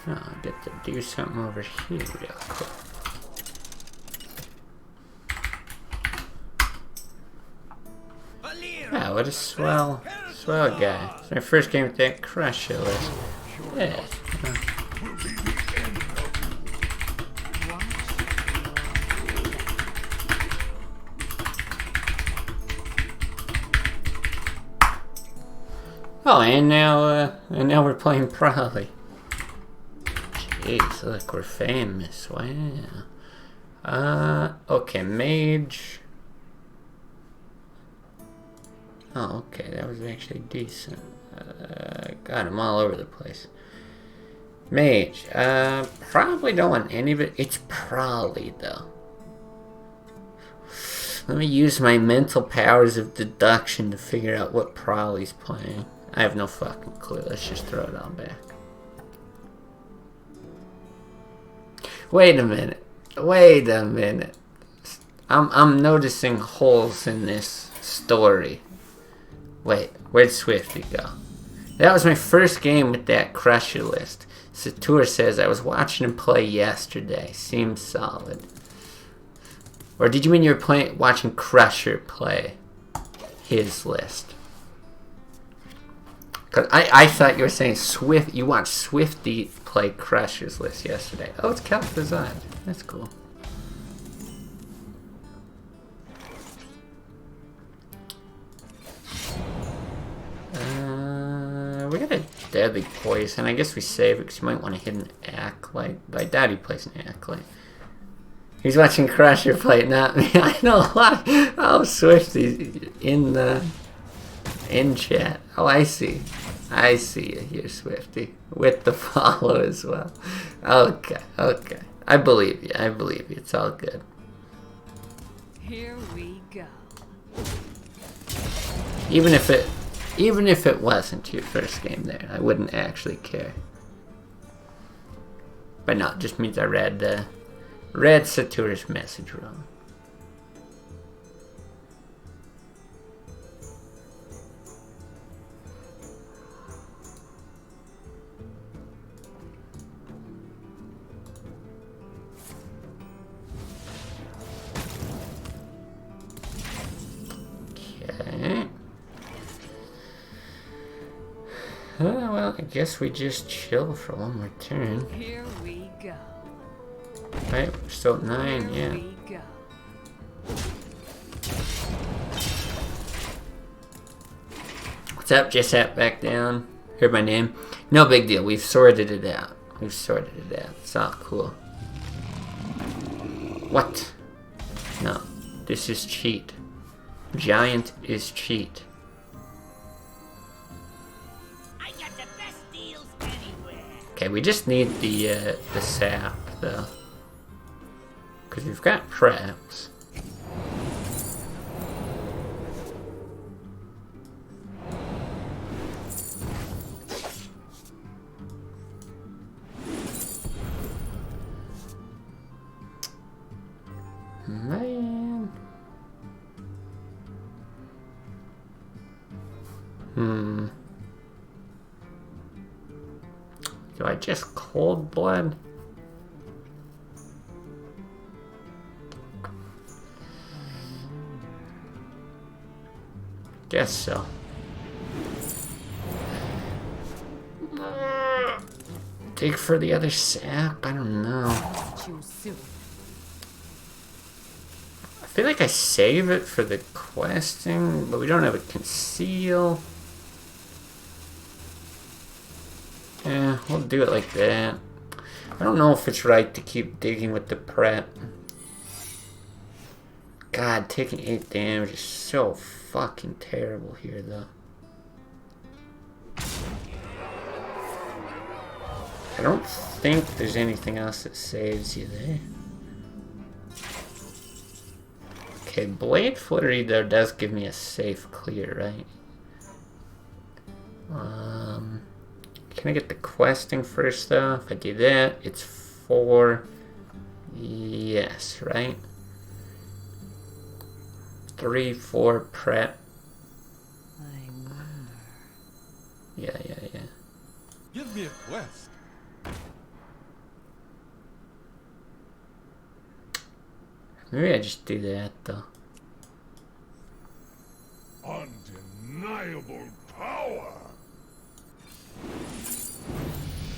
Oh, I get to do something over here real quick. Yeah, what a swell guy. It's my first game with that Crusher list. Yeah. Oh, and now we're playing Prolly. Jeez, look, we're famous. Wow. Okay, Mage. Oh, okay, that was actually decent. God, I'm all over the place. Mage. Probably don't want any of it. It's Prolly, though. Let me use my mental powers of deduction to figure out what Prolly's playing. I have no fucking clue. Let's just throw it all back. Wait a minute. Wait a minute. I'm noticing holes in this story. Wait, where'd Swifty go? That was my first game with that Crusher list. Satur says I was watching him play yesterday. Seems solid. Or did you mean you were watching Crusher play his list? Cause I thought you were saying you watched Swifty play Crusher's list yesterday. Oh, it's Calc Design. That's cool. We got a Deadly Poison. I guess we save it because you might want to hit an Acolyte. But I doubt he plays an Acolyte. He's watching Crusher play it, not me. I know why. Oh, Swifty in chat. Oh, I see. I see you here, Swifty. With the follow as well. Okay, okay. I believe you. I believe you. It's all good. Here we go. Even if it wasn't your first game there, I wouldn't actually care. But no, it just means I read Satur's message wrong. Okay. Well, I guess we just chill for one more turn. Here we go. Right, we're still at 9, yeah. Here we go. What's up, Jessap? Back down. Heard my name. No big deal. We've sorted it out. We've sorted it out. It's all cool. What? No. This is cheat. Giant is cheat. I got the best deals anywhere. Okay, we just need the sap, though. Because we've got preps. Man. Do I just cold blood? Guess so. Dig for the other sap? I don't know. Choose soon. I feel like I save it for the questing, but we don't have a conceal. Yeah, we'll do it like that. I don't know if it's right to keep digging with the prep. God, taking 8 damage is so fucking terrible here, though. I don't think there's anything else that saves you there. Okay, Blade Flurry, though, does give me a safe clear, right? Can I get the questing first, though? If I do that, it's 4. Yes, right? 3, 4 prep. I wonder. Yeah. Give me a quest. Maybe I just do that though. Undeniable power.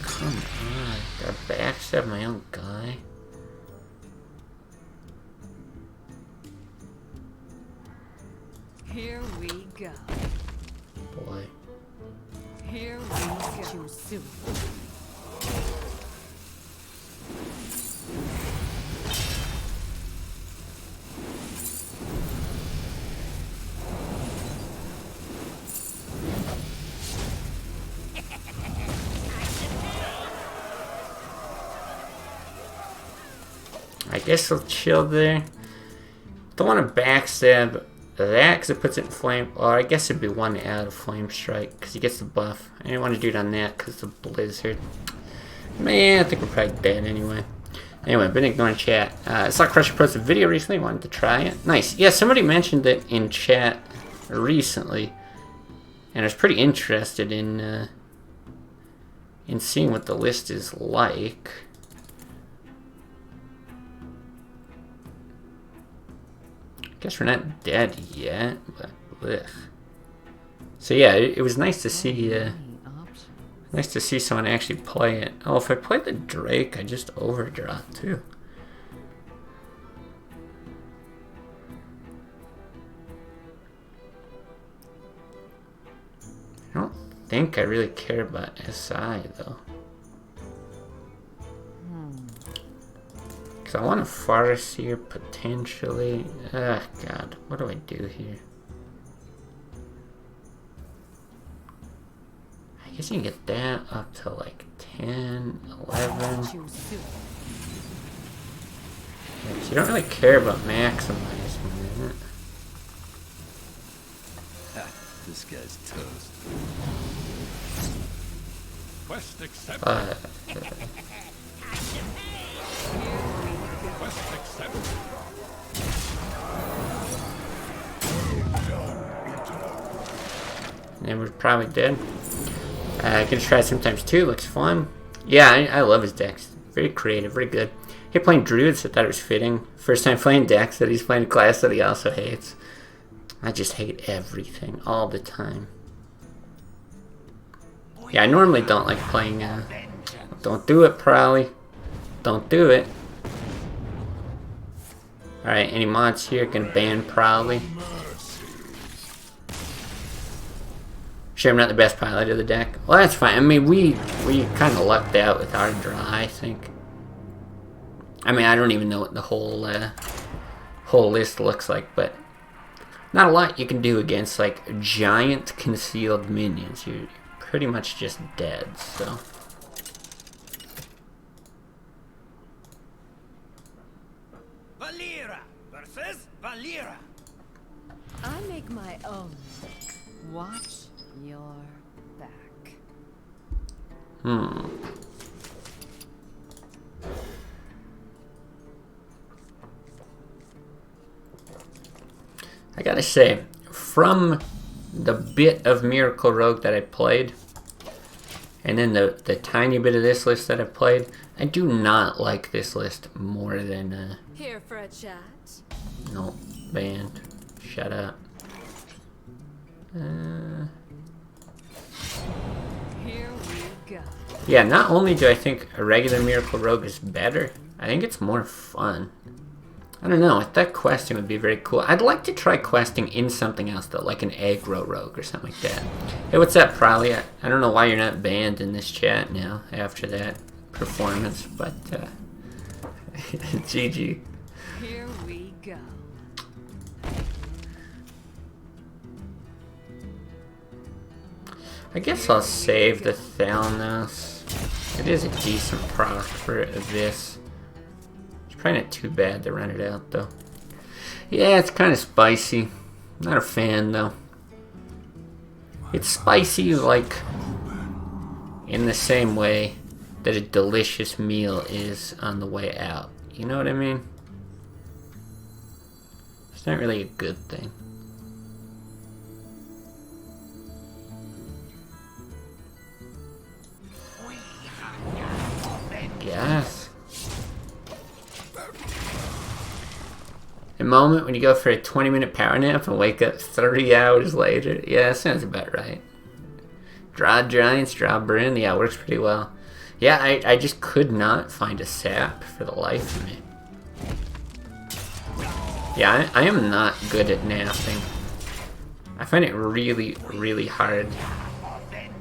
Come on, gotta backstab my own guy. Here we go. Boy. Here we go. Too soon. I guess I'll chill there. Don't want to backstab that because it puts it in flame. Or I guess it'd be one out of flame strike because he gets the buff. I didn't want to do it on that because of the blizzard. Man, I think we're probably dead anyway. Anyway, I've been ignoring chat. I saw Crusher post a video recently. Wanted to try it. Nice. Yeah, somebody mentioned it in chat recently, and I was pretty interested in seeing what the list is like. Guess we're not dead yet, but ugh. So yeah, it was nice to see. Nice to see someone actually play it. Oh, if I play the Drake, I just overdraw too. I don't think I really care about SI though. Because I want a Farseer potentially. Ah, God. What do I do here? I guess you can get that up to like 10, 11. Too soon. Yeah, so you don't really care about maximizing it. This guy's toast. Quest accepted. But Quest accepted. then we're probably dead. Gonna try it sometimes too. Looks fun. Yeah, I love his decks. Very creative, very good. He playing druids. I thought it was fitting. First time playing decks that he's playing a class that he also hates. I just hate everything all the time. Yeah, I normally don't like playing. Don't do it, Prowley. Don't do it. Alright, any mods here can ban Prowley. Sure, I'm not the best pilot of the deck. Well, that's fine. I mean, we kind of lucked out with our draw, I think. I mean, I don't even know what the whole list looks like, but not a lot you can do against, like, giant concealed minions. You're pretty much just dead, so. Valera versus Valera. I make my own. Watch your back. I gotta say, from the bit of Miracle Rogue that I played, and then the tiny bit of this list that I played, I do not like this list more than, Here for a chat. no, banned. Shut up. Here we go. Yeah, not only do I think a regular Miracle Rogue is better, I think it's more fun. I don't know, I thought questing would be very cool. I'd like to try questing in something else though, like an aggro rogue or something like that. Hey, what's up, Prowley? I don't know why you're not banned in this chat now after that performance, but GG. Here we go. I guess I'll save the Thalnos. It is a decent proc for this. It's probably not too bad to run it out though. Yeah, it's kind of spicy. Not a fan though. It's spicy like in the same way that a delicious meal is on the way out. You know what I mean? It's not really a good thing. Yes. A moment when you go for a 20-minute power nap and wake up 30 hours later. Yeah, that sounds about right. Draw Giants, draw Bryn. Yeah, it works pretty well. Yeah, I just could not find a sap for the life of me. Yeah, I am not good at napping. I find it really, really hard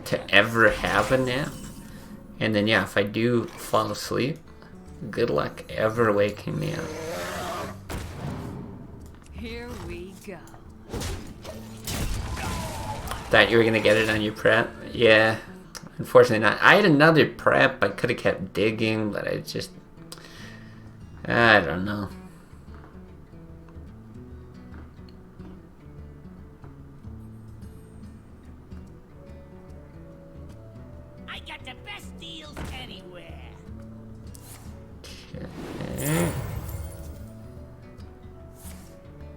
to ever have a nap. And then, yeah, if I do fall asleep, good luck ever waking me up. Here we go. Thought you were gonna get it on your prep? Yeah, unfortunately not. I had another prep. I could have kept digging, but I just... I don't know. I got the best deals anywhere. Okay.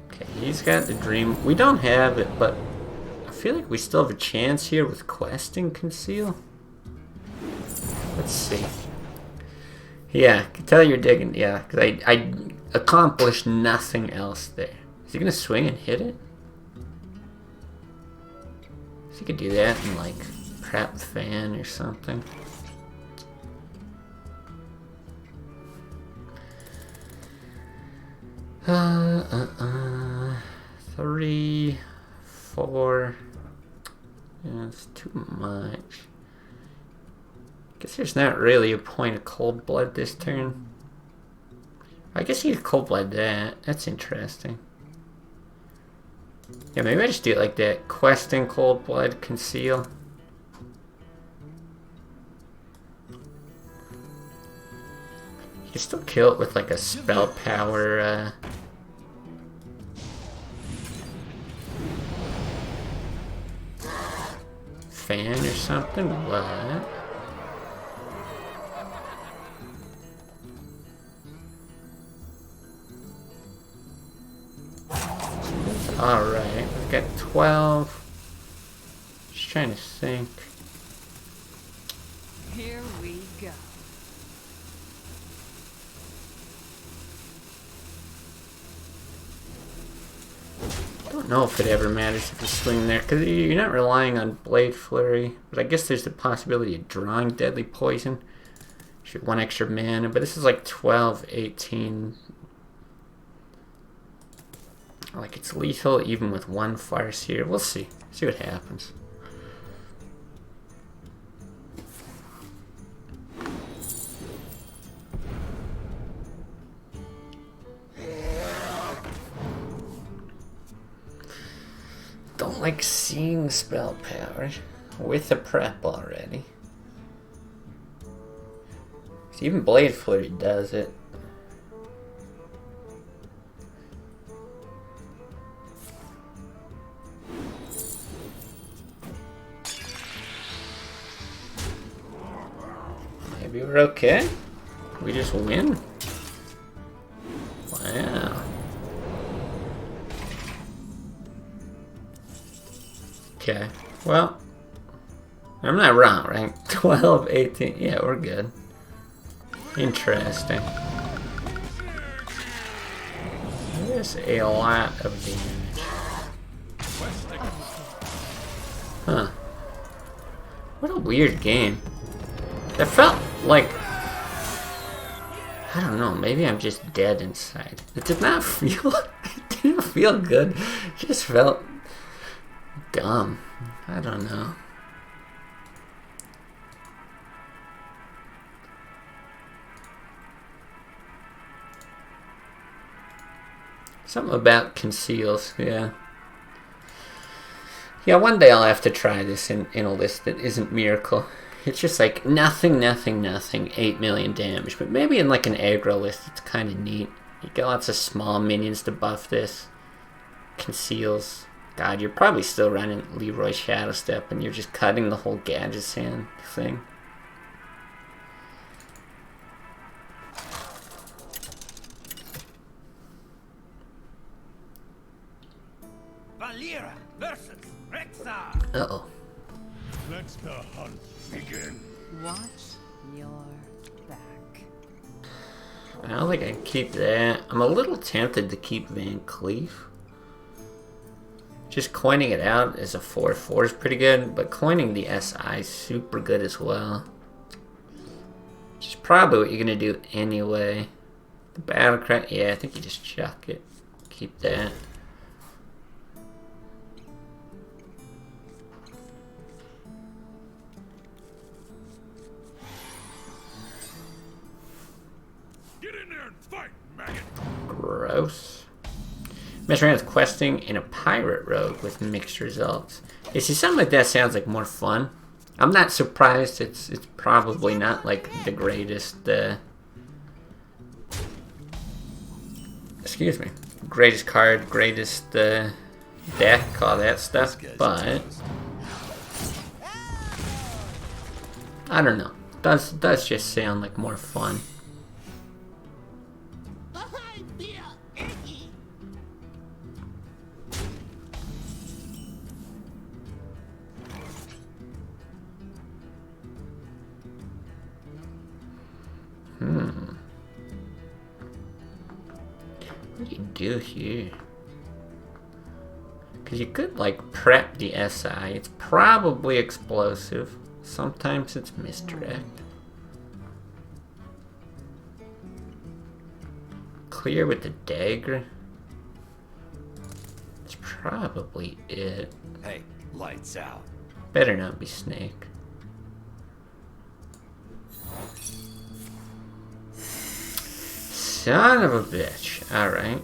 Okay, he's got the dream. We don't have it, but I feel like we still have a chance here with questing conceal. Let's see. Yeah, I can tell you're digging. Yeah, because I accomplished nothing else there. Is he gonna swing and hit it? So you could do that in like prep fan or something. Three, 4. Yeah, it's too much. Guess there's not really a point of cold blood this turn. I guess you could cold blood that. That's interesting. Yeah, maybe I just do it like that. Questing cold blood, conceal. You can still kill it with like a spell power. Fan or something. What? Alright, we've got 12. Just trying to think. Here we go. I don't know if it ever matters if you swing there, because you're not relying on Blade Flurry. But I guess there's the possibility of drawing Deadly Poison. Shoot 1 extra mana, but this is like 12, 18. Like it's lethal even with 1 farce here. We'll see. See what happens. Don't like seeing spell power with a prep already. Even Blade Flurry does it. Maybe we're okay. We just win. Wow. Okay. Well, I'm not wrong, right? 12, 18. Yeah, we're good. Interesting. There's a lot of damage. Huh. What a weird game. That felt like... I don't know, maybe I'm just dead inside. It did not feel... it didn't feel good. It just felt dumb. I don't know. Something about conceals, yeah. Yeah, one day I'll have to try this in a list that isn't Miracle. It's just like nothing, nothing, nothing, 8 million damage. But maybe in like an aggro list, it's kind of neat. You get lots of small minions to buff this. Conceals. God, you're probably still running Leroy Shadow Step and you're just cutting the whole Gadgetzan thing. Valera versus Rexar. Uh-oh. Let the hunt begin. Watch your back. I don't think I can keep that. I'm a little tempted to keep Van Cleef. Just coining it out as a 4/4 is pretty good, but coining the SI is super good as well. Which is probably what you're gonna do anyway. The Battlecry, yeah, I think you just chuck it. Keep that. Get in there and fight, maggot! Gross. Mess around with questing in a pirate rogue with mixed results. You see, something like that sounds like more fun. I'm not surprised. It's probably not like the greatest. Excuse me. Greatest card, greatest deck, all that stuff. But I don't know. Does just sound like more fun. What do you do here? Because you could like prep the SI. It's probably explosive. Sometimes it's misdirect. Clear with the dagger. That's probably it. Hey, lights out. Better not be snake. Son of a bitch. Alright.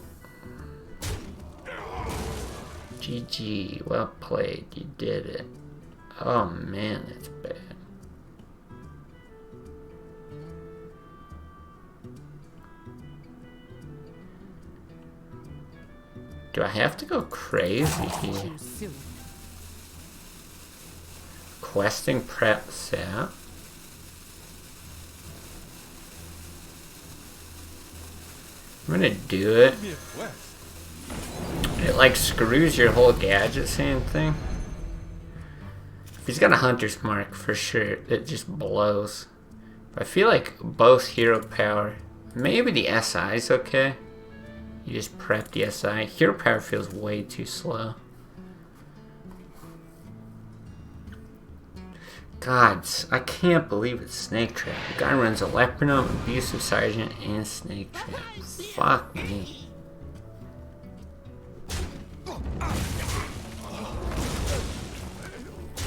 GG. Well played. You did it. Oh man, that's bad. Do I have to go crazy here? Questing prep set. I'm gonna do it. Give me a quest. It like screws your whole gadget saying thing. If he's got a hunter's mark for sure, it just blows. But I feel like both hero power, maybe the SI is okay. You just prep the SI. Hero power feels way too slow. Gods, I can't believe it's Snake Trap. The guy runs a Lepernom, Abusive Sergeant, and Snake Trap. Fuck me.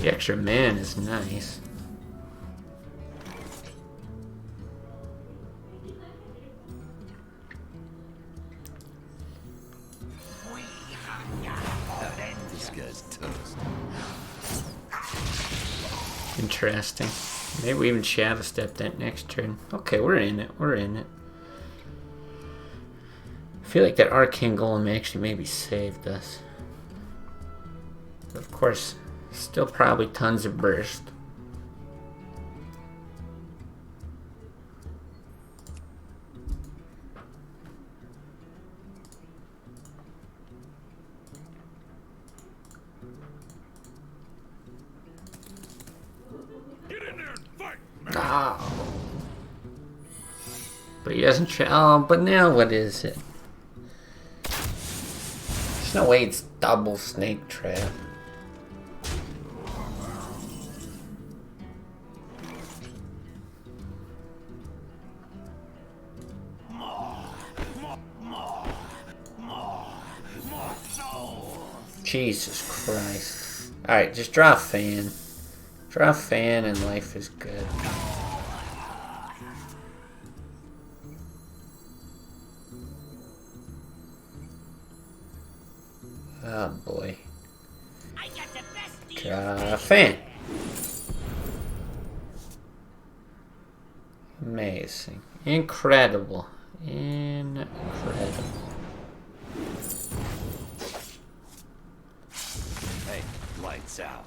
The extra man is nice. This guy's toast. Interesting. Maybe we even shadow step that next turn. Okay, we're in it. We're in it. I feel like that Arcane Golem actually maybe saved us. Of course, still probably tons of burst. Get in there and fight, maggot! Oh. But he doesn't try. Oh, but now what is it? There's no way it's double Snake Trap. Jesus Christ. Alright, just draw a fan. Draw a fan and life is good. Oh boy. I got the best deals. Draw a fan. Amazing. Incredible. Incredible. Hey, lights out.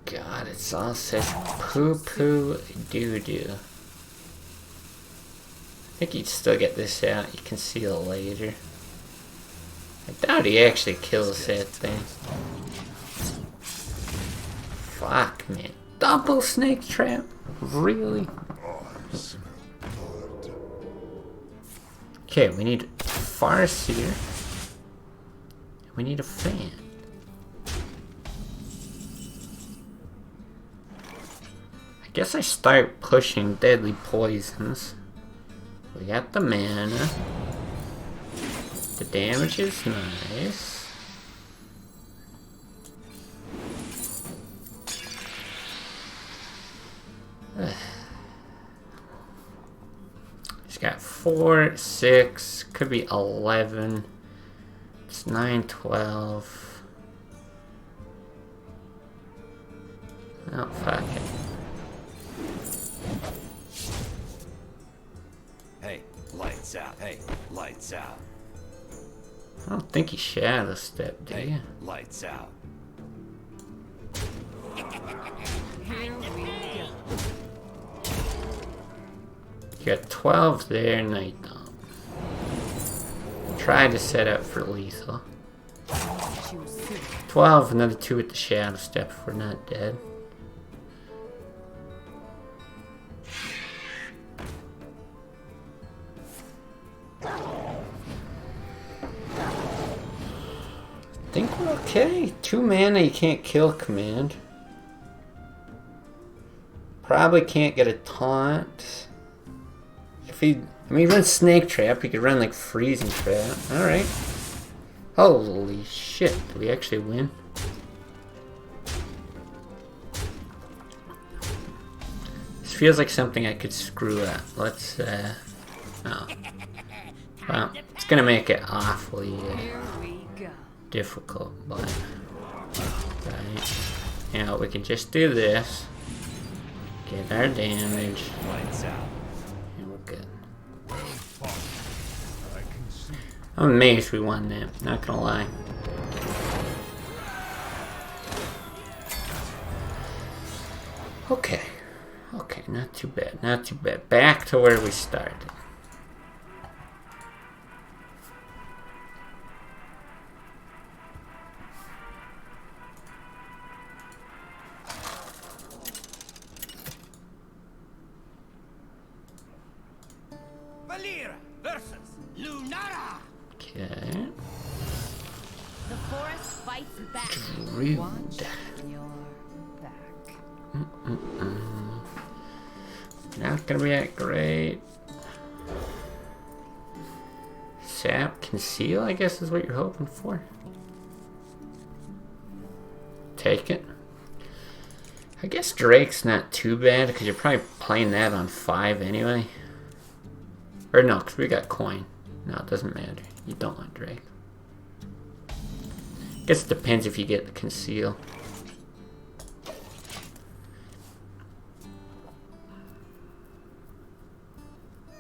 God, it's all such poo-poo doo-doo. I think you'd still get this out. You can see it later. I doubt he actually kills that thing. Fuck, man. Double snake trap? Really? Okay, we need Farseer. We need a fan. I guess I start pushing deadly poisons. We got the mana. The damage is nice. He's got 4, 6, could be 11. It's 9, 12. Oh, fuck it. Hey, lights out. Hey, lights out. I don't think he shadow stepped, do you? Hey, lights out. Here we go. You got 12 there, Night Dom. Try to set up for lethal. 12, another 2 with the shadow step if we're not dead. I think we're okay. 2 mana, you can't kill command. Probably can't get a taunt. If he, I mean, he runs snake trap. He could run like freezing trap. All right. Holy shit! Did we actually win? This feels like something I could screw up. Let's. Oh. Well, it's gonna make it awfully. Here we go. Difficult, but right. Now we can just do this, get our damage, Lights out. and we're good. Well fought. I can see. I'm amazed we won that, not gonna lie. Okay, okay, not too bad, not too bad. Back to where we started. Valera versus Lunara. Okay, The forest fights back. rude. Your back. Not gonna be that great. Sap conceal, I guess is what you're hoping for. Take it. I guess Drake's not too bad because you're probably playing that on 5 anyway. Or no, because we got coin. No, it doesn't matter. You don't want Drake. Guess it depends if you get the conceal.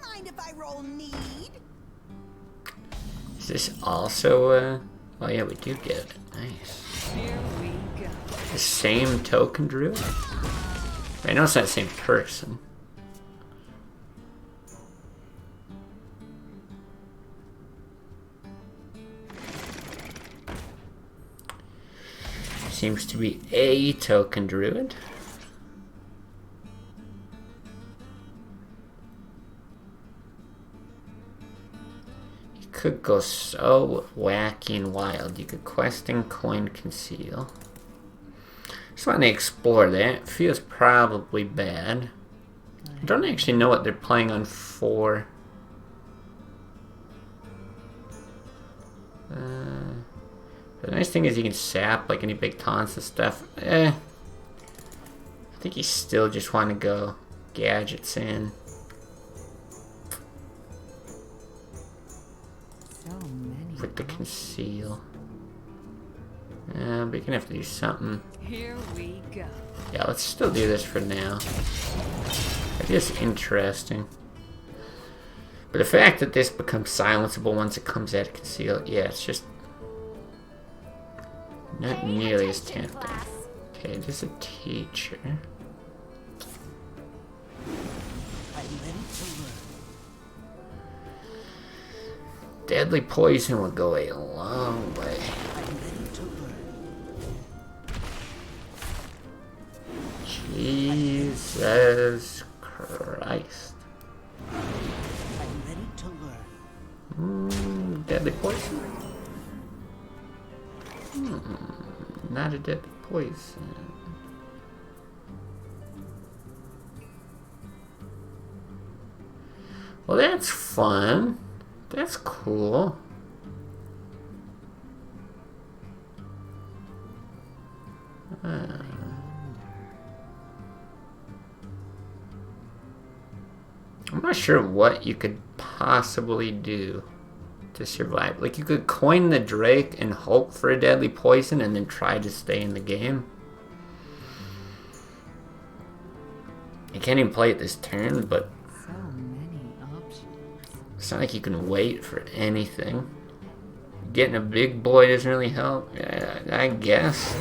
Mind if I roll need? Is this also oh yeah, we do get it. Nice. Here we go. The same token druid? I know it's not the same person. Seems to be a token druid. You could go so wacky and wild. You could quest and coin conceal. Just want to explore that. Feels probably bad. I don't actually know what they're playing on 4. The nice thing is you can sap like any big taunts and stuff. I think you still just want to go gadgets in. So many. With the conceal. But you're gonna have to do something. Here we go. Yeah, let's still do this for now. It is interesting. But the fact that this becomes silenceable once it comes out of conceal, yeah, it's just not nearly as tempting. Okay, there's a teacher. Deadly poison will go a long way. I'm ready to learn. Jesus Christ. I'm ready to learn. Deadly poison? Not a deadly poison. Well, that's fun. That's cool. I'm not sure what you could possibly do to survive. Like, you could coin the Drake and hope for a deadly poison and then try to stay in the game. You can't even play it this turn, but So many options. it's not like you can wait for anything. Getting a big boy doesn't really help, I guess.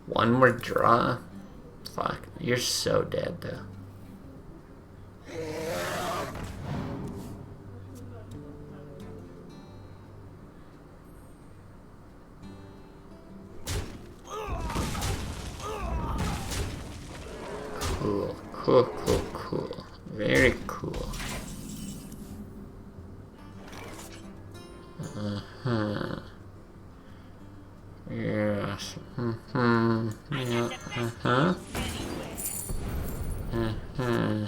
One more draw. Fuck, you're so dead though. Cool, cool, cool, cool. Very cool. Uh-huh. Yes. Mm-hmm. Yeah. Uh-huh. Uh-huh.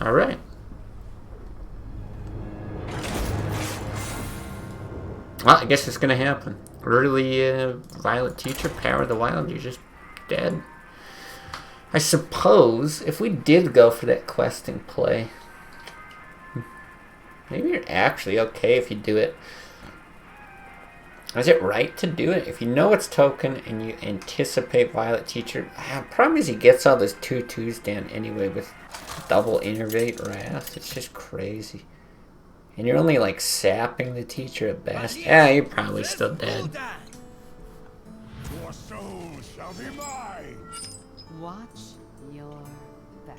All right. Well, I guess it's gonna happen. Early Violet Teacher, Power of the Wild, you're just dead. I suppose if we did go for that questing play, maybe you're actually okay if you do it. Is it right to do it? If you know it's token and you anticipate Violet Teacher, problem is he gets all those 2/2s down anyway with double Innervate Wrath. It's just crazy. And you're only like sapping the teacher at best. Yeah, you're probably still dead. Your soul shall be mine. Watch your back.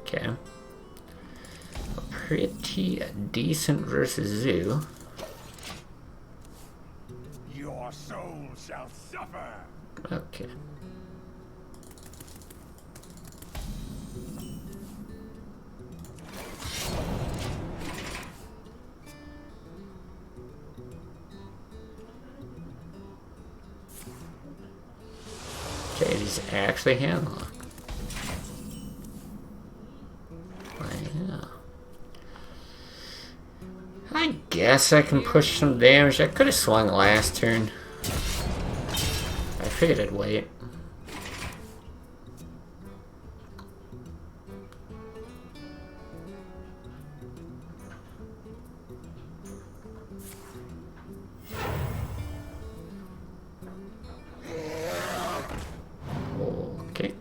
Okay. A pretty decent versus Zoo. Your soul shall suffer. Okay. Okay, he's actually handlock. Wow. I guess I can push some damage. I could have swung last turn. I figured I'd wait. Okay.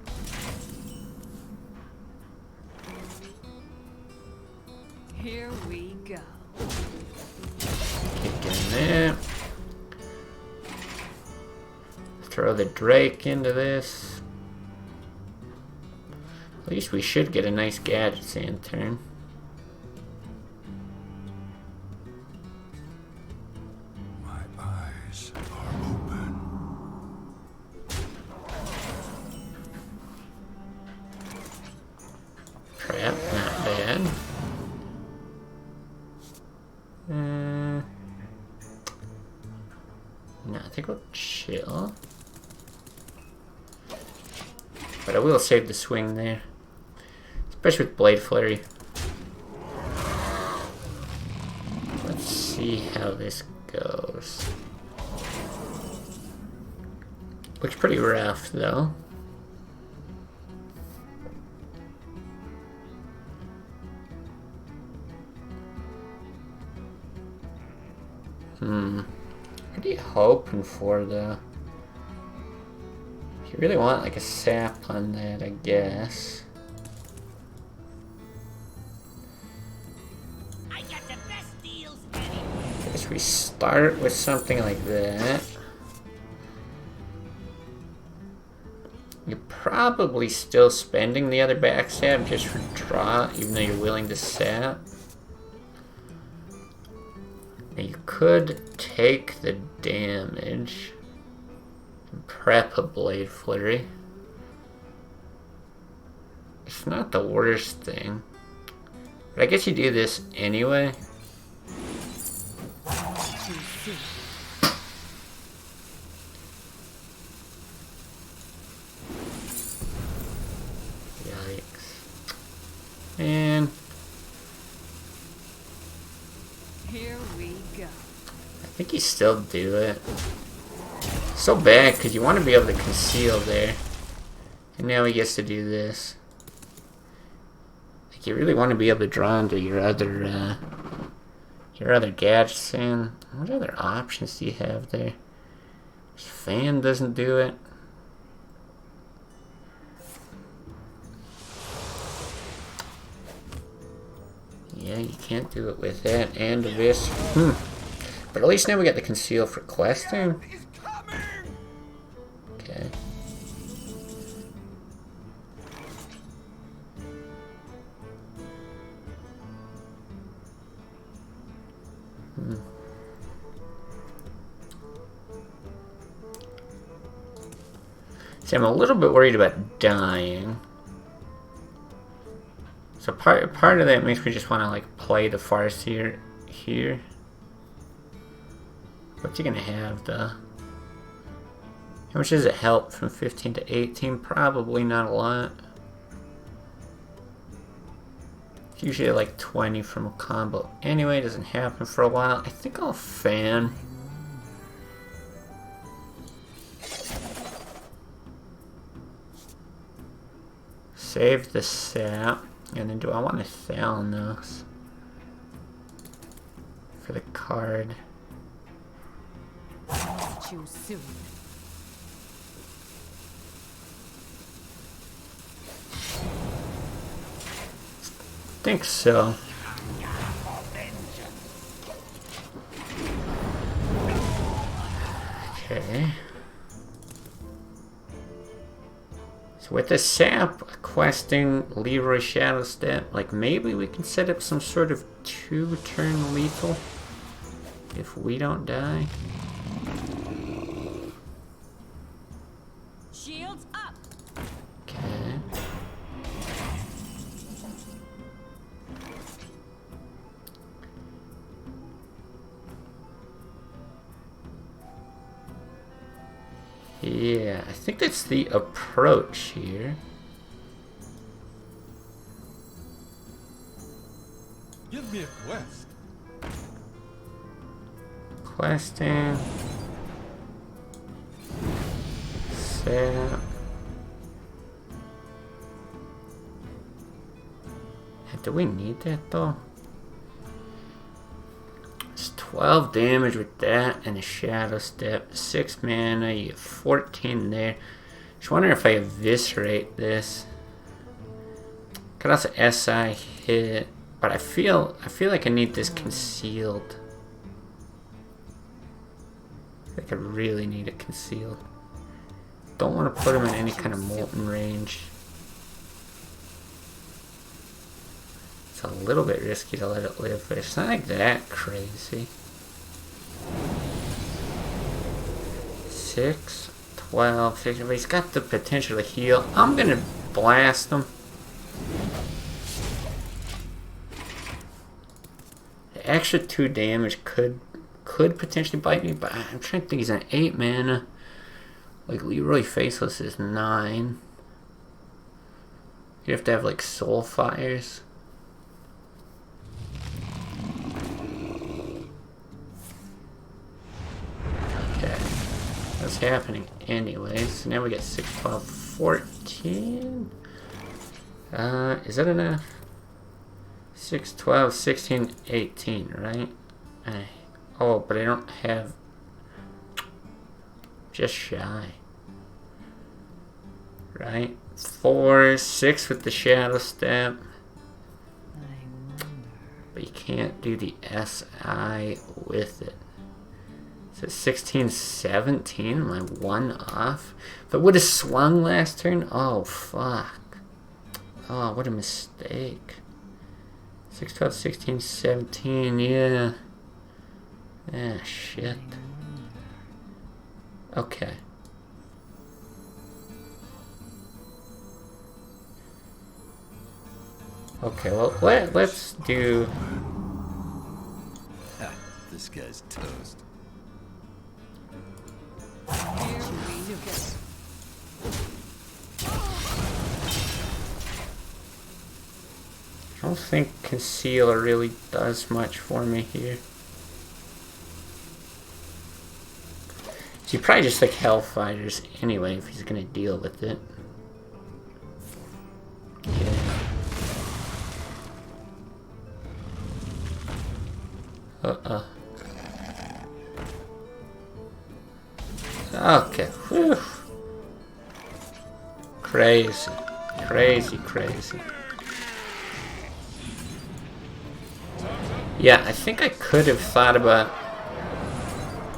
Here we go. Kick in there. Throw the Drake into this. At least we should get a nice gadget sand turn. My eyes are open. Trap, not bad. No, I think we'll chill. But I will save the swing there. Especially with Blade Flurry. Let's see how this goes. Looks pretty rough though. What are you hoping for, though? You really want like a sap on that, I guess. I got the best deals anywhere. Guess we start with something like that. You're probably still spending the other backstab just for draw, even though you're willing to sap. Now you could take the damage and prep a Blade Flurry. It's not the worst thing. But I guess you do this anyway. And Here we go. I think you still do it. So bad because you want to be able to conceal there. And now he gets to do this. Like you really want to be able to draw into your other gadgets. And what other options do you have there? Fan doesn't do it. Yeah, you can't do it with that and this. But at least now we got the conceal for questing. Okay. See, I'm a little bit worried about dying. So part of that makes me just want to like play the Farseer here. What's he gonna have though? How much does it help from 15 to 18? Probably not a lot. It's usually like 20 from a combo. Anyway, it doesn't happen for a while. I think I'll fan. Save the sap. And then do I want to Thalanos for the card? Choose soon. Think so. Okay. So with the sap, questing Leroy Shadow Step, like maybe we can set up some sort of 2-turn lethal if we don't die. Shields up. Okay. Yeah, I think that's the approach here. Give me a quest. Questing. Sap. Do we need that though? It's 12 damage with that and a Shadow Step. 6 mana, you get 14 there. Just wondering if I eviscerate this. Could also SI hit, but I feel like I need this concealed. I think I really need it concealed. Don't want to put him in any kind of molten range. It's a little bit risky to let it live, but it's not like that crazy. 6, 12, 16, but he's got the potential to heal. I'm gonna blast him. The extra 2 damage could potentially bite me, but I'm trying to think. He's an 8 mana. Like Leroy Faceless is 9. You have to have like Soul Fires. Okay, that's happening anyways. So now we get 6, 12, 14. Is that enough? 6, 12, 16, 18, right? Oh, but I don't have just shy. Right? 4, 6 with the shadow step. But you can't do the SI with it. So 16, 17. Am I 1 off? If I would have swung last turn. Oh, fuck. Oh, what a mistake. 6, 12, 16, 17. Yeah. Ah, shit. Okay. Okay, well, let's do... This guy's toast. Here we go. I don't think Concealer really does much for me here. So you probably just like Hellfighters anyway if he's gonna deal with it. Yeah. Okay. Whew. Crazy. Crazy, crazy. Yeah, I think I could have thought about...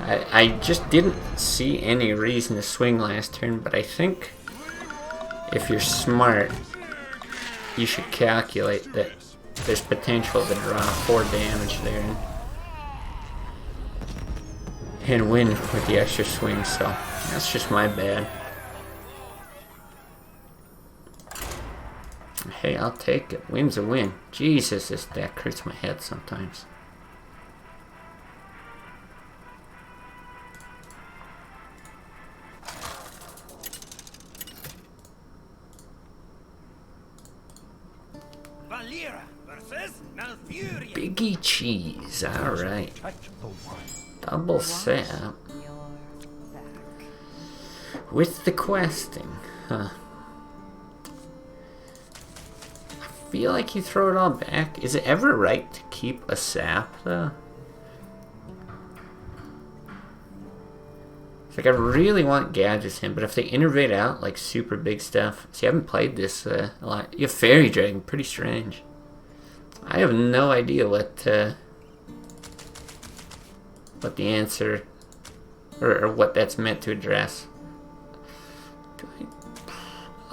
I just didn't see any reason to swing last turn, but I think if you're smart, you should calculate that there's potential to draw 4 damage there and win with the extra swing, so that's just my bad. Hey, I'll take it. Win's a win. Jesus, this deck hurts my head sometimes. Valera versus Malfurion. Biggie cheese. Alright. Double set. With the questing. Huh. I feel like you throw it all back. Is it ever right to keep a sap, though? It's like I really want gadgets in, but if they innovate out like super big stuff. See, I haven't played this a lot. You have Fairy Dragon, pretty strange. I have no idea what the answer or what that's meant to address.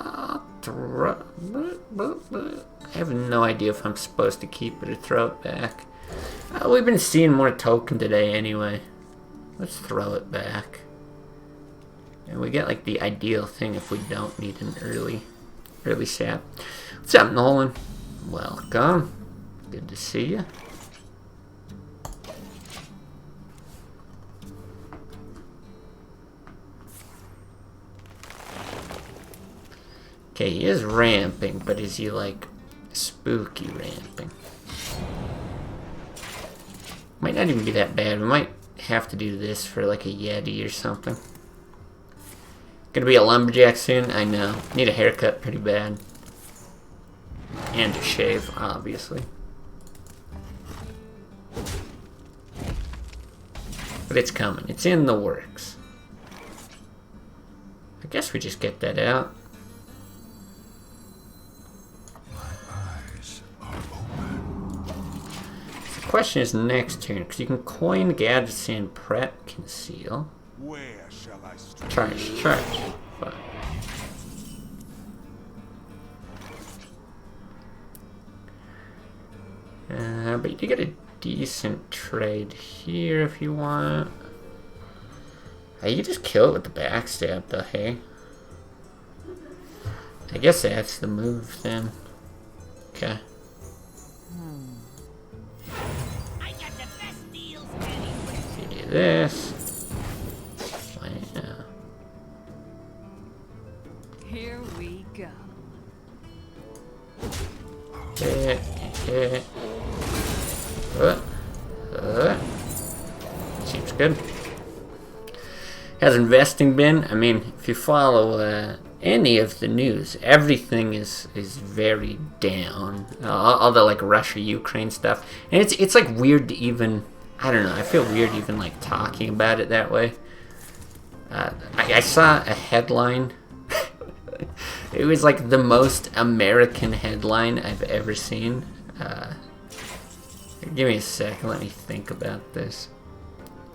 I have no idea if I'm supposed to keep it or throw it back. We've been seeing more token today anyway. Let's throw it back. And we get like the ideal thing if we don't need an early sap. What's up, Nolan? Welcome. Good to see you. Okay, he is ramping, but is he like spooky ramping? Might not even be that bad. We might have to do this for like a Yeti or something. Gonna be a lumberjack soon? I know. Need a haircut pretty bad. And a shave, obviously. But it's coming. It's in the works. I guess we just get that out. The question is next turn, because you can coin gadgets and prep conceal. Where shall I strike? Charge. Fine. But you get a decent trade here if you want. You can just kill it with the backstab though, hey? I guess that's the move then. Okay. I got the best deals anywhere. You do this. Wow. Here we go. Hit. Seems good. How's investing been? I mean, if you follow any of the news, everything is very down. All the like Russia-Ukraine stuff, and it's like weird to even. I don't know. I feel weird even like talking about it that way. I saw a headline. It was like the most American headline I've ever seen. Give me a second, let me think about this.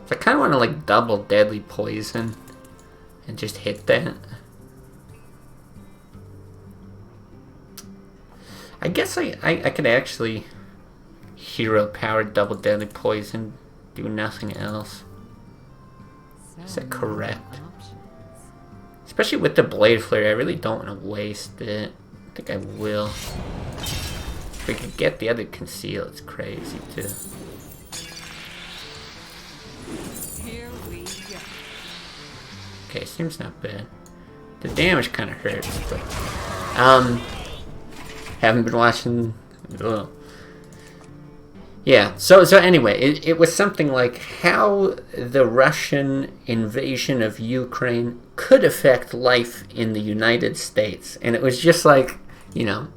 So I kind of want to like double deadly poison and just hit that. I guess I could actually hero power double deadly poison, do nothing else. Is that correct? Especially with the blade flare, I really don't want to waste it. I think I will. If we could get the other conceal, it's crazy too. Here we go. Okay, seems not bad. The damage kind of hurts, but haven't been watching. Ugh. Yeah. So anyway, it was something like how the Russian invasion of Ukraine could affect life in the United States, and it was just like, you know,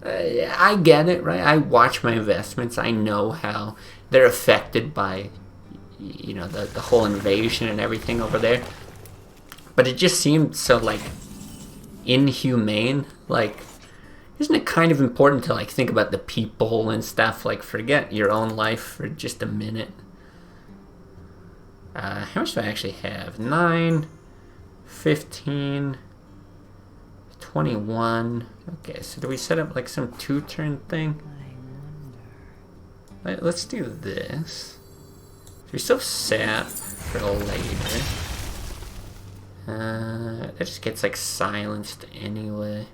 I get it, right? I watch my investments. I know how they're affected by, you know, the whole invasion and everything over there. But it just seemed so like inhumane. Like, isn't it kind of important to like think about the people and stuff? Like, forget your own life for just a minute. How much do I actually have? 9, 15, 21. Okay, so do we set up like some 2-turn thing? Let's do this. So we still have sap for later. That just gets like silenced anyway.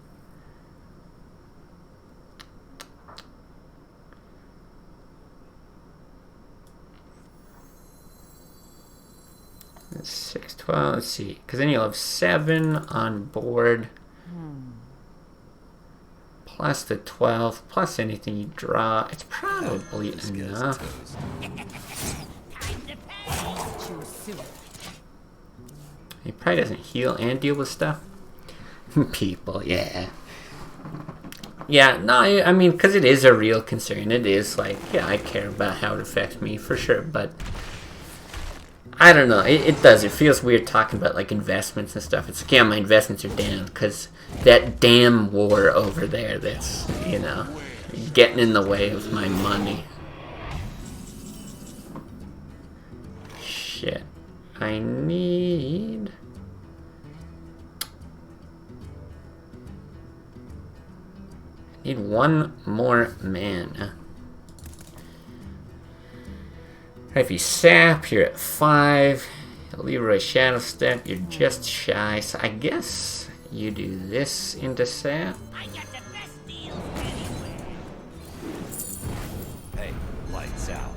That's 6, 12, let's see. Because then you'll have 7 on board. Plus the 12, plus anything you draw. It's probably enough. He probably doesn't heal and deal with stuff. People, yeah. Yeah, no, I mean, because it is a real concern. It is like, yeah, I care about how it affects me for sure, but I don't know. It does. It feels weird talking about like investments and stuff. It's like, yeah, my investments are down because that damn war over there that's, you know, getting in the way of my money. Shit. I need one more mana. If you sap, you're at 5. Leroy Shadow Step, you're just shy. So I guess you do this into sap. I got the best deals anywhere. Hey, lights out.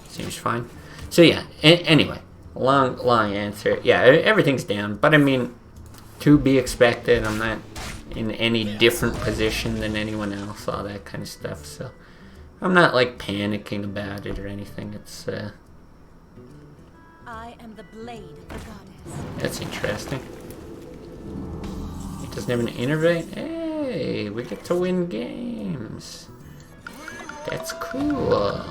Seems fine. So yeah, anyway, long answer. Yeah, everything's down, but I mean, to be expected. I'm not in any different position than anyone else, all that kind of stuff, so I'm not like panicking about it or anything. It's I am the blade of the goddess. that's interesting. It doesn't have an innervate. Hey, we get to win games. That's cool.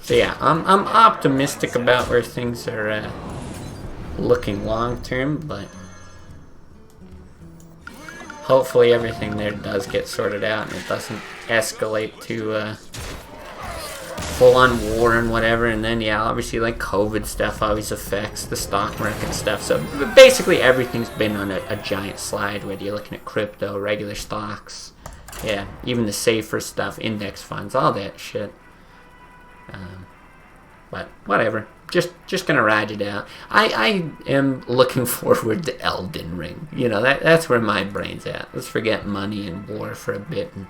So yeah, I'm optimistic about where things are looking long term, but hopefully everything there does get sorted out and it doesn't escalate to full-on war and whatever. And then yeah, obviously like COVID stuff always affects the stock market and stuff. So basically everything's been on a giant slide, whether you're looking at crypto, regular stocks, yeah, even the safer stuff, index funds, all that shit. But whatever. Just gonna ride it out. I am looking forward to Elden Ring. You know, that's where my brain's at. Let's forget money and war for a bit and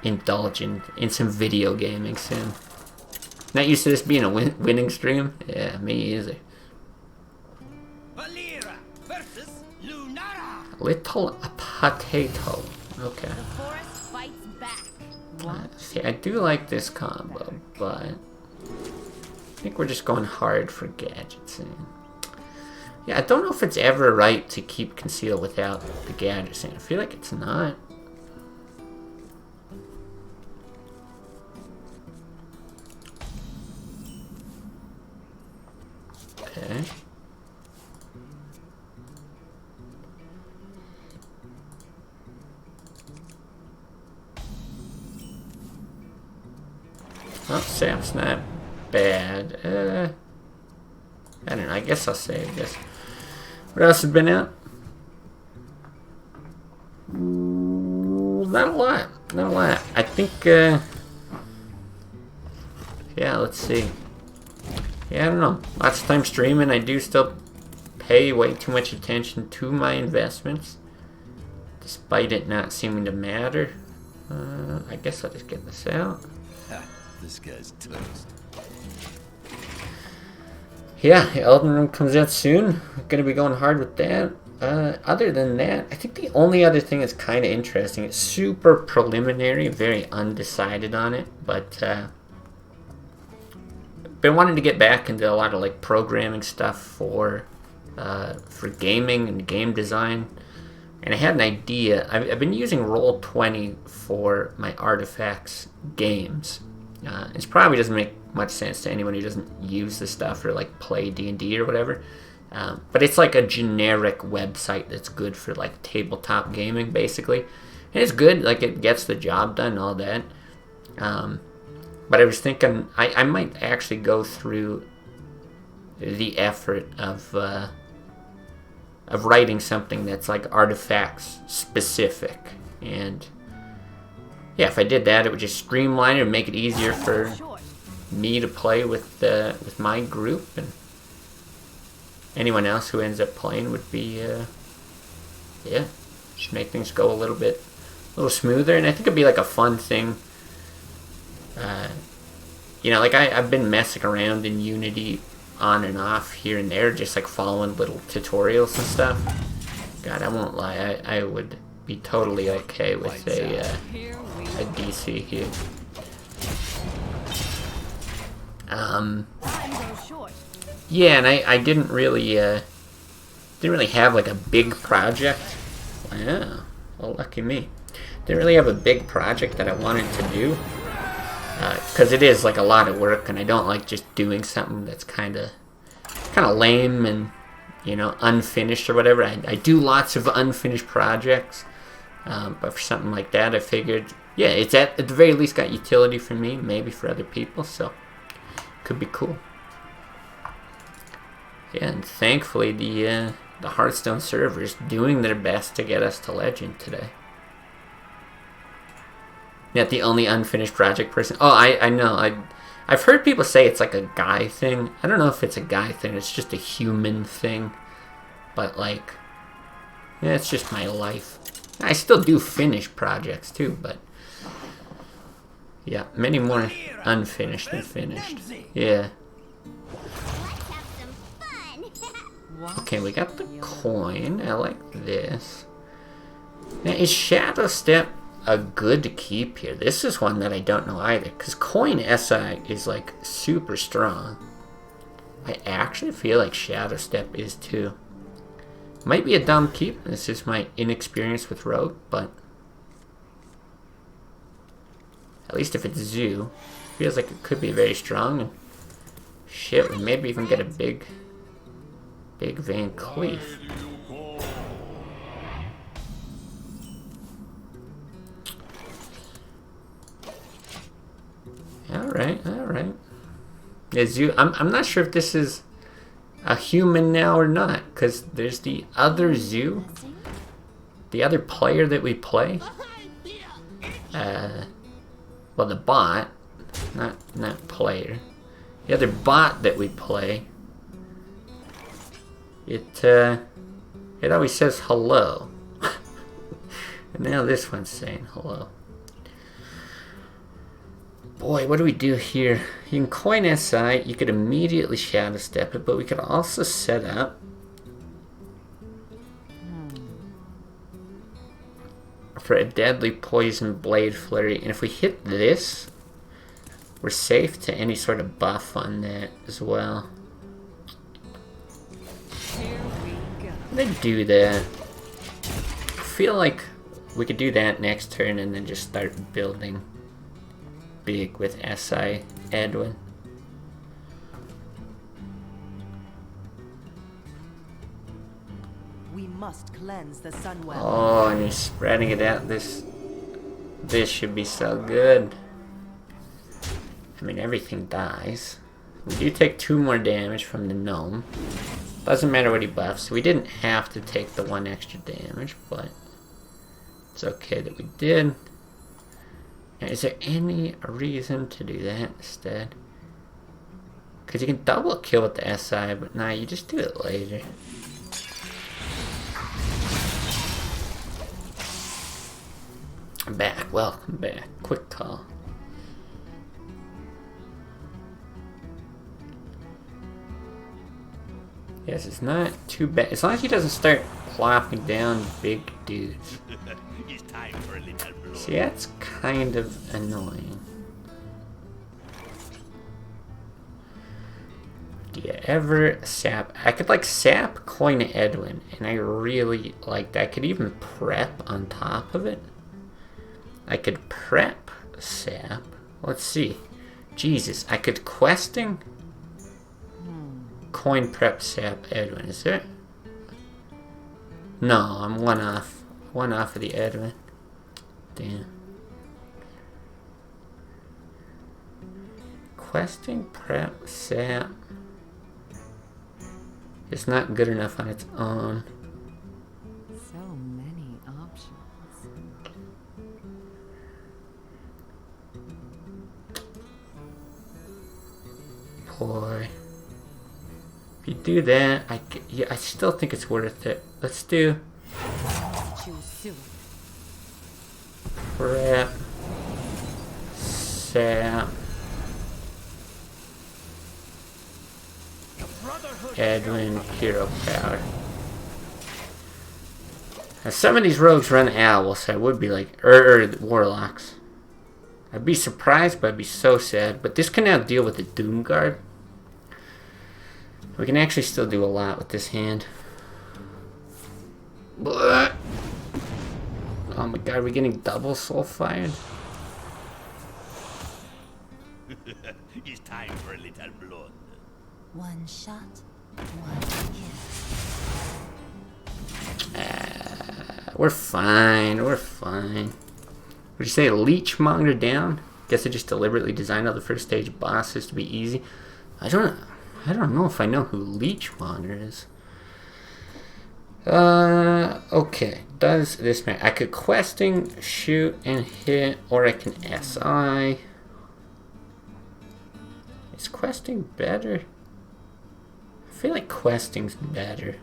indulge in some video gaming soon. Not used to this being a winning stream. Yeah, me either. Valera versus Lunara. Little potato. Okay. The forest fights back. See, I do like this combo, but I think we're just going hard for gadgets. And yeah, I don't know if it's ever right to keep conceal without the gadgets in. I feel like it's not. Well, sap's not bad. I don't know. I guess I'll save this. What else has been out? Not a lot. Not a lot. I think, yeah, let's see. Yeah, I don't know. Lots of time streaming. I do still pay way too much attention to my investments, despite it not seeming to matter. I guess I'll just get this out. Ha, this guy's toast. Yeah, Elden Ring comes out soon. Gonna be going hard with that. Other than that, I think the only other thing that's kind of interesting, it's super preliminary, very undecided on it, but been wanting to get back into a lot of like programming stuff for gaming and game design. And I had an idea. I've been using Roll20 for my Artifacts games. It probably doesn't make much sense to anyone who doesn't use the stuff or like play D&D or whatever. But it's like a generic website that's good for like tabletop gaming, basically. And it's good, like it gets the job done, all that. But I was thinking I might actually go through the effort of writing something that's like Artifacts specific. And yeah, if I did that, it would just streamline it and make it easier for me to play with my group, and anyone else who ends up playing would be yeah, just make things go a little smoother. And I think it'd be like a fun thing. You know, like I've been messing around in Unity on and off here and there, just like following little tutorials and stuff. God, I won't lie, I would be totally okay with a DC here. Yeah, and I didn't really have like a big project. Wow, well, lucky me. Didn't really have a big project that I wanted to do, because it is like a lot of work, and I don't like just doing something that's kind of lame and, you know, unfinished or whatever. I do lots of unfinished projects, but for something like that, I figured, yeah, it's at the very least got utility for me, maybe for other people, so could be cool. Yeah, and thankfully the Hearthstone server is doing their best to get us to Legend today. Not the only unfinished project person. Oh, I know. I've heard people say it's like a guy thing. I don't know if it's a guy thing. It's just a human thing. But like, yeah, it's just my life. I still do finish projects too, but yeah, many more unfinished than finished. Yeah. Okay, we got the coin. I like this. Now, is Shadow Step a good to keep here? This is one that I don't know either, because coin SI is like super strong. I actually feel like Shadow Step is too. Might be a dumb keep. This is my inexperience with Rogue, but at least if it's Zoo, feels like it could be very strong. And shit, we maybe even get a big Van Cleef. Alright. Yeah, Zoo, I'm not sure if this is a human now or not, because there's the other Zoo, the other player that we play. Well, the bot, not player. The other bot that we play, it always says hello. And now this one's saying hello. Boy, what do we do here? You can coin SI, you could immediately Shadow Step it, but we could also set up for a deadly poison blade flurry. And if we hit this, we're safe to any sort of buff on that as well. I'm gonna do that. I feel like we could do that next turn and then just start building big with SI Edwin. We must cleanse the Sunwell. Oh, and he's spreading it out. This should be so good. I mean, everything dies. We do take 2 more damage from the gnome. Doesn't matter what he buffs. We didn't have to take the 1 extra damage, but it's okay that we did. Now, is there any reason to do that instead? Because you can double kill with the SI, but nah, you just do it later. I'm back. Welcome back. Quick call. Yes, it's not too bad. As long as he doesn't start plopping down big dudes. It's time for a little blood. See, that's kind of annoying. Do you ever sap? I could like sap Coin Edwin, and I really like that. I could even prep on top of it. I could prep sap. Let's see. Jesus, I could questing coin prep sap Edwin. Is there? No, I'm one off. One off of the Edwin. Damn. Questing prep sap. It's not good enough on its own. So many options. Boy. If you do that, I still think it's worth it. Let's do Choose soon. prep sap Edwin hero power. Now some of these rogues run owls, so I would be like, or warlocks. I'd be surprised, but I'd be so sad. But this can now deal with the Doom Guard. We can actually still do a lot with this hand. Blah. Oh my god, we're getting double soul fired. It's time for a little blood. One shot, one kill. We're fine, we're fine. Would you say Leechmonger down? Guess I just deliberately designed all the first stage bosses to be easy. I don't know if I know who Leechmonger is. Okay. Does this matter? I could questing, shoot, and hit, or I can SI. Is questing better? I feel like questing's better.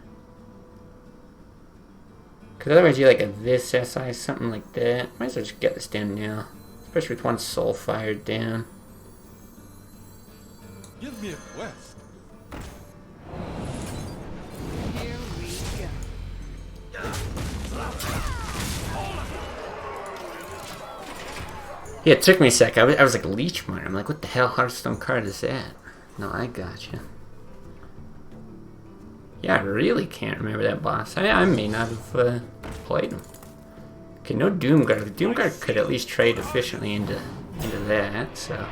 Because otherwise you like a this SI, something like that. Might as well just get this down now. Especially with 1 soul fired down. Give me a quest. Here we go. Yeah, it took me a sec. I was like, Leechmonger. I'm like, what the hell Hearthstone card is that? No, I gotcha. Yeah, I really can't remember that boss. I may not have played him. Okay, no Doomguard. Doomguard could at least trade efficiently into that, so.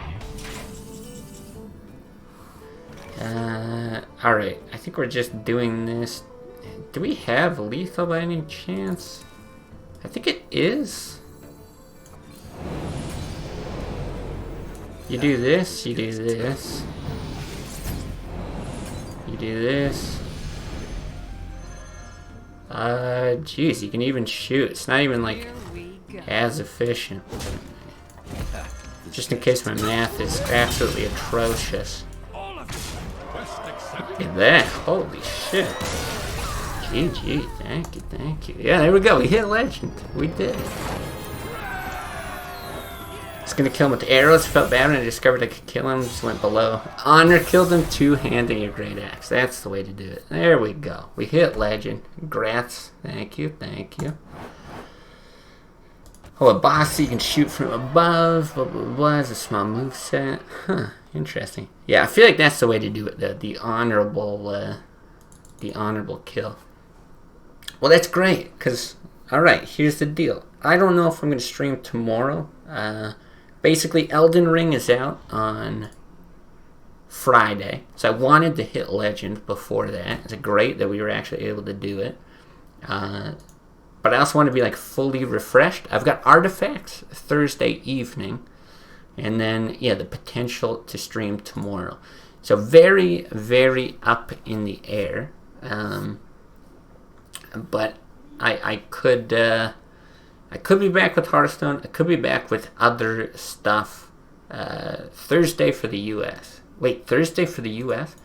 Alright, I think we're just doing this. Do we have lethal by any chance? I think it is. You do this, you do this. You do this. Jeez, you can even shoot. It's not even like Here we go. as efficient. Just in case my math is absolutely atrocious. Quest accepted. Look at that. Holy shit. GG. Thank you, thank you. Yeah, there we go. We hit legend. We did it. Just gonna kill him with the arrows. Felt bad when I discovered I could kill him. Just went below. Honor killed him two-handing a great axe. That's the way to do it. There we go. We hit legend. Congrats. Thank you, thank you. Oh, a boss you can shoot from above. Blah, blah, blah. It's a small moveset. Huh. Interesting. Yeah, I feel like that's the way to do it. The honorable kill. Well, that's great. Because, alright, here's the deal. I don't know if I'm going to stream tomorrow. Basically, Elden Ring is out on Friday. So I wanted to hit Legend before that. It's great that we were actually able to do it. But I also want to be like fully refreshed. I've got Artifacts Thursday evening. And then, yeah, the potential to stream tomorrow. So very, very up in the air. But I could be back with Hearthstone. I could be back with other stuff. Thursday for the U.S. Wait, Thursday for the U.S.?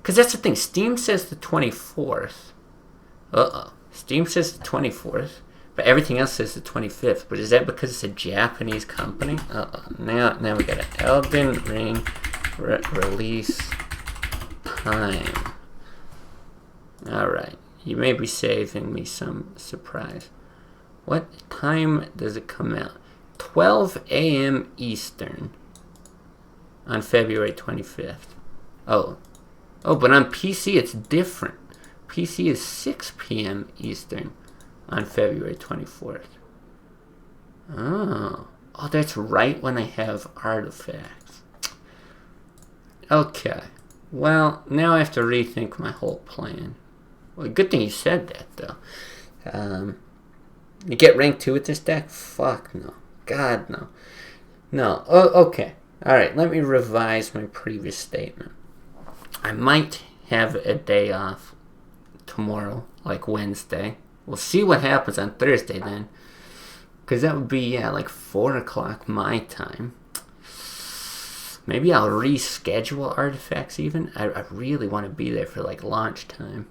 Because that's the thing. Steam says the 24th. Steam says the 24th. But everything else says the 25th. But is that because it's a Japanese company? Now we got an Elden Ring release time. Alright. You may be saving me some surprise. What time does it come out? 12 a.m. Eastern on February 25th. Oh, but on PC it's different. PC is 6 p.m. Eastern on February 24th. Oh, that's right when I have artifacts. Okay. Well, now I have to rethink my whole plan. Well, good thing you said that, though. You get rank 2 with this deck? Fuck no. God, no. No. Oh, okay. Alright, let me revise my previous statement. I might have a day off tomorrow, like Wednesday. We'll see what happens on Thursday then. Because that would be, like 4 o'clock my time. Maybe I'll reschedule artifacts even. I really want to be there for like launch time.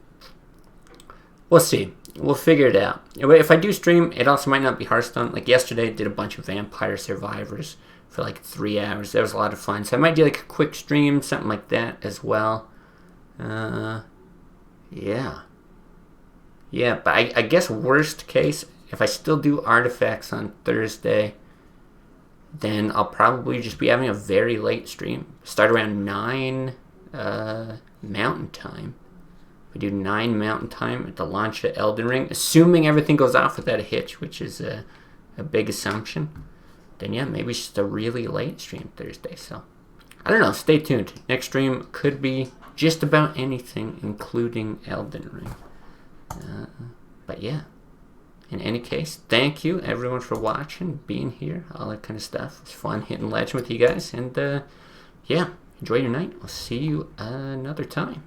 We'll see. We'll figure it out. If I do stream, it also might not be Hearthstone. Like yesterday, I did a bunch of Vampire Survivors for like 3 hours. That was a lot of fun. So I might do like a quick stream, something like that as well. Yeah. Yeah, but I guess worst case, if I still do artifacts on Thursday, then I'll probably just be having a very late stream. Start around 9 Mountain Time. We do 9 Mountain Time at the launch of Elden Ring, assuming everything goes off without a hitch, which is a big assumption. Then yeah, maybe it's just a really late stream Thursday. So I don't know. Stay tuned. Next stream could be just about anything, including Elden Ring. But yeah. In any case, thank you everyone for watching, being here, all that kind of stuff. It's fun hitting Legend with you guys, and yeah, enjoy your night. I'll see you another time.